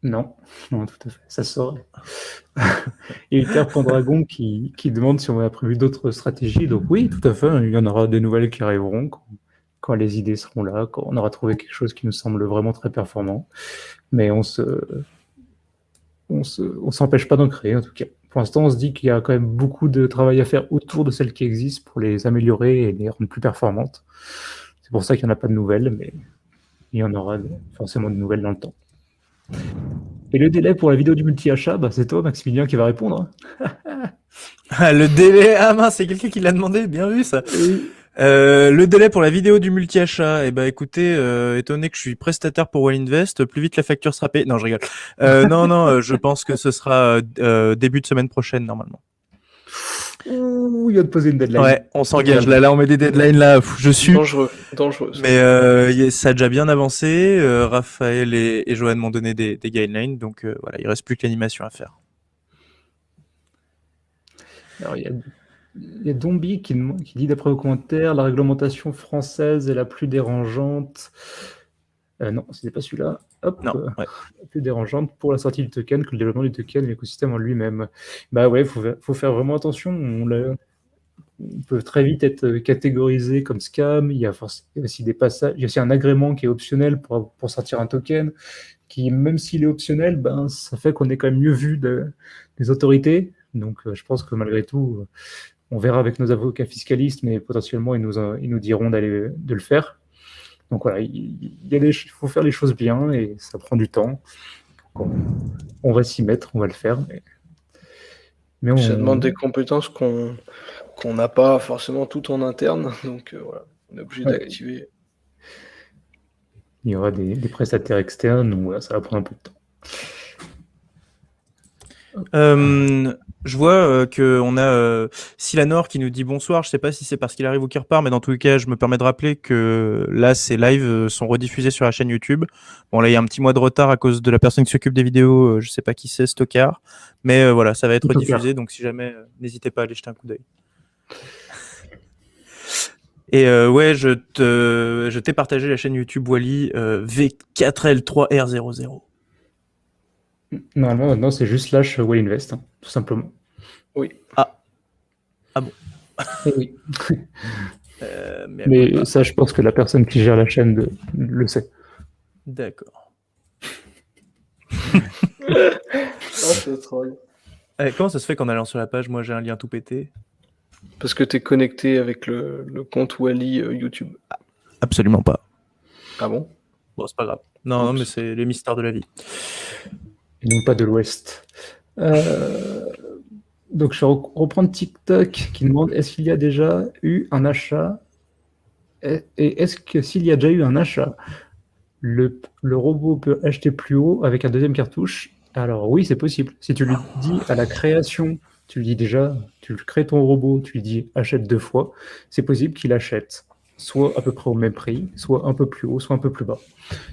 Non, non, tout à fait, ça saurait. Il y a Uther Pendragon qui demande si on a prévu d'autres stratégies. Donc oui, tout à fait, il y en aura des nouvelles qui arriveront quand les idées seront là, quand on aura trouvé quelque chose qui nous semble vraiment très performant. Mais on s'empêche pas d'en créer, en tout cas. Pour l'instant, on se dit qu'il y a quand même beaucoup de travail à faire autour de celles qui existent pour les améliorer et les rendre plus performantes. C'est pour ça qu'il n'y en a pas de nouvelles, mais il y en aura forcément de nouvelles dans le temps. Et le délai pour la vidéo du multi-achat, c'est toi, Maximilien, qui va répondre. Le délai, mince, c'est quelqu'un qui l'a demandé, bien vu ça. Oui. Le délai pour la vidéo du multi-achat, écoutez, étonné que je suis prestataire pour Wallinvest, plus vite la facture sera payée. Non, je rigole. Non, je pense que ce sera début de semaine prochaine, normalement. Ouh, il va te poser une deadline. Ouais, on s'engage. Là, on met des deadlines, là. Je suis dangereux. Mais ça a déjà bien avancé. Raphaël et Johan m'ont donné des guidelines, donc voilà, il reste plus que l'animation à faire. Alors, il y a Dombi qui dit, d'après vos commentaires, la réglementation française est la plus dérangeante. Non, c'était pas celui-là. Hop, non, ouais. La plus dérangeante pour la sortie du token que le développement du token et l'écosystème en lui-même. Bah ouais, faut faire vraiment attention. On peut très vite être catégorisé comme scam. Il y a aussi des passages. Il y a aussi un agrément qui est optionnel pour sortir un token, qui, même s'il est optionnel, ça fait qu'on est quand même mieux vu des autorités. Donc, je pense que malgré tout, on verra avec nos avocats fiscalistes, mais potentiellement, ils nous diront de le faire. Donc voilà, il faut faire les choses bien et ça prend du temps. On va s'y mettre, on va le faire. Mais ça demande des compétences qu'on n'a pas forcément tout en interne, donc voilà, on est obligé d'activer. Il y aura des prestataires externes, donc voilà, ça va prendre un peu de temps. Je vois qu'on a Silanor qui nous dit bonsoir. Je sais pas si c'est parce qu'il arrive ou qu'il repart, mais dans tous les cas, je me permets de rappeler que là, ces lives sont rediffusés sur la chaîne YouTube. Bon, là, il y a un petit mois de retard à cause de la personne qui s'occupe des vidéos. Je sais pas qui c'est, Stockard. Mais voilà, ça va être rediffusé. Donc, si jamais, n'hésitez pas à aller jeter un coup d'œil. Et ouais, je t'ai partagé la chaîne YouTube Wally V4L3R00. Normalement, maintenant, c'est juste slash Wallinvest, hein, tout simplement. Oui. Ah bon. Oui. Mais ça, je pense que la personne qui gère la chaîne le sait. D'accord. C'est troll. Comment ça se fait qu'en allant sur la page, moi j'ai un lien tout pété? Parce que tu es connecté avec le compte Wally YouTube. Absolument pas. Ah bon? Bon, c'est pas grave. Non, mais c'est les mystères de la vie. Et non pas de l'Ouest. Donc je vais reprendre TikTok qui demande est-ce qu'il y a déjà eu un achat et est-ce que s'il y a déjà eu un achat, le robot peut acheter plus haut avec un deuxième cartouche? Alors oui, c'est possible. Si tu lui dis à la création, tu lui dis déjà, tu crées ton robot, tu lui dis achète 2 fois, c'est possible qu'il achète soit à peu près au même prix, soit un peu plus haut, soit un peu plus bas.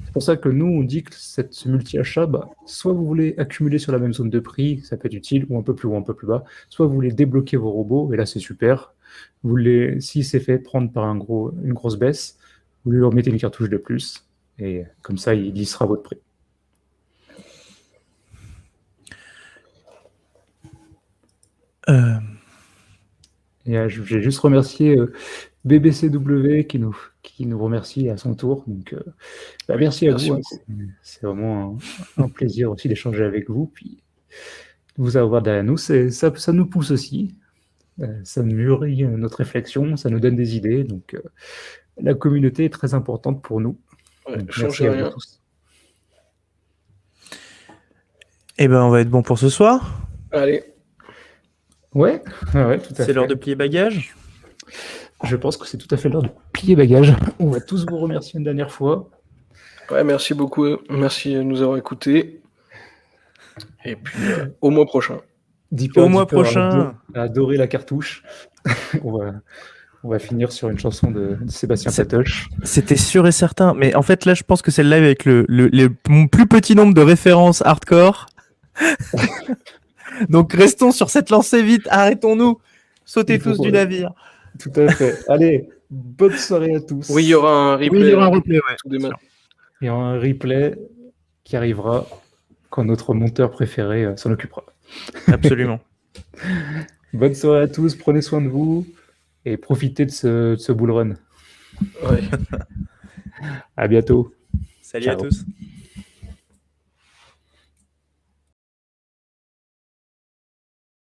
C'est pour ça que nous, on dit que ce multi-achat, soit vous voulez accumuler sur la même zone de prix, ça peut être utile, ou un peu plus haut, un peu plus bas, soit vous voulez débloquer vos robots, et là c'est super. S'il s'est fait prendre par une grosse baisse, vous lui remettez une cartouche de plus, et comme ça, il lissera votre prix. Et je vais juste remercier BBCW qui nous remercie à son tour. Donc, merci à vous. C'est vraiment un plaisir aussi d'échanger avec vous. Puis de vous avoir derrière nous, ça nous pousse aussi. Ça mûrit notre réflexion, ça nous donne des idées. Donc, la communauté est très importante pour nous. Ouais, donc, merci à vous tous. Eh ben, on va être bon pour ce soir. Allez. Ouais, tout à fait. C'est l'heure de plier bagages. Je pense que c'est tout à fait l'heure de plier bagages. On va tous vous remercier une dernière fois. Ouais, merci beaucoup. Merci de nous avoir écoutés. Et puis, au mois prochain. Au mois prochain. a adoré la cartouche. On va finir sur une chanson de Sébastien Patoche. C'était sûr et certain. Mais en fait, là, je pense que c'est le live avec mon plus petit nombre de références hardcore. Donc, restons sur cette lancée vite. Arrêtons-nous. Sautez tous du navire. Tout à fait. Allez, bonne soirée à tous. Oui, il y aura un replay. Oui, il y aura un replay, ouais. Tout demain. Il y aura un replay qui arrivera quand notre monteur préféré s'en occupera. Absolument. Bonne soirée à tous. Prenez soin de vous. Et profitez de ce bull run. Ouais. À bientôt. Salut à tous.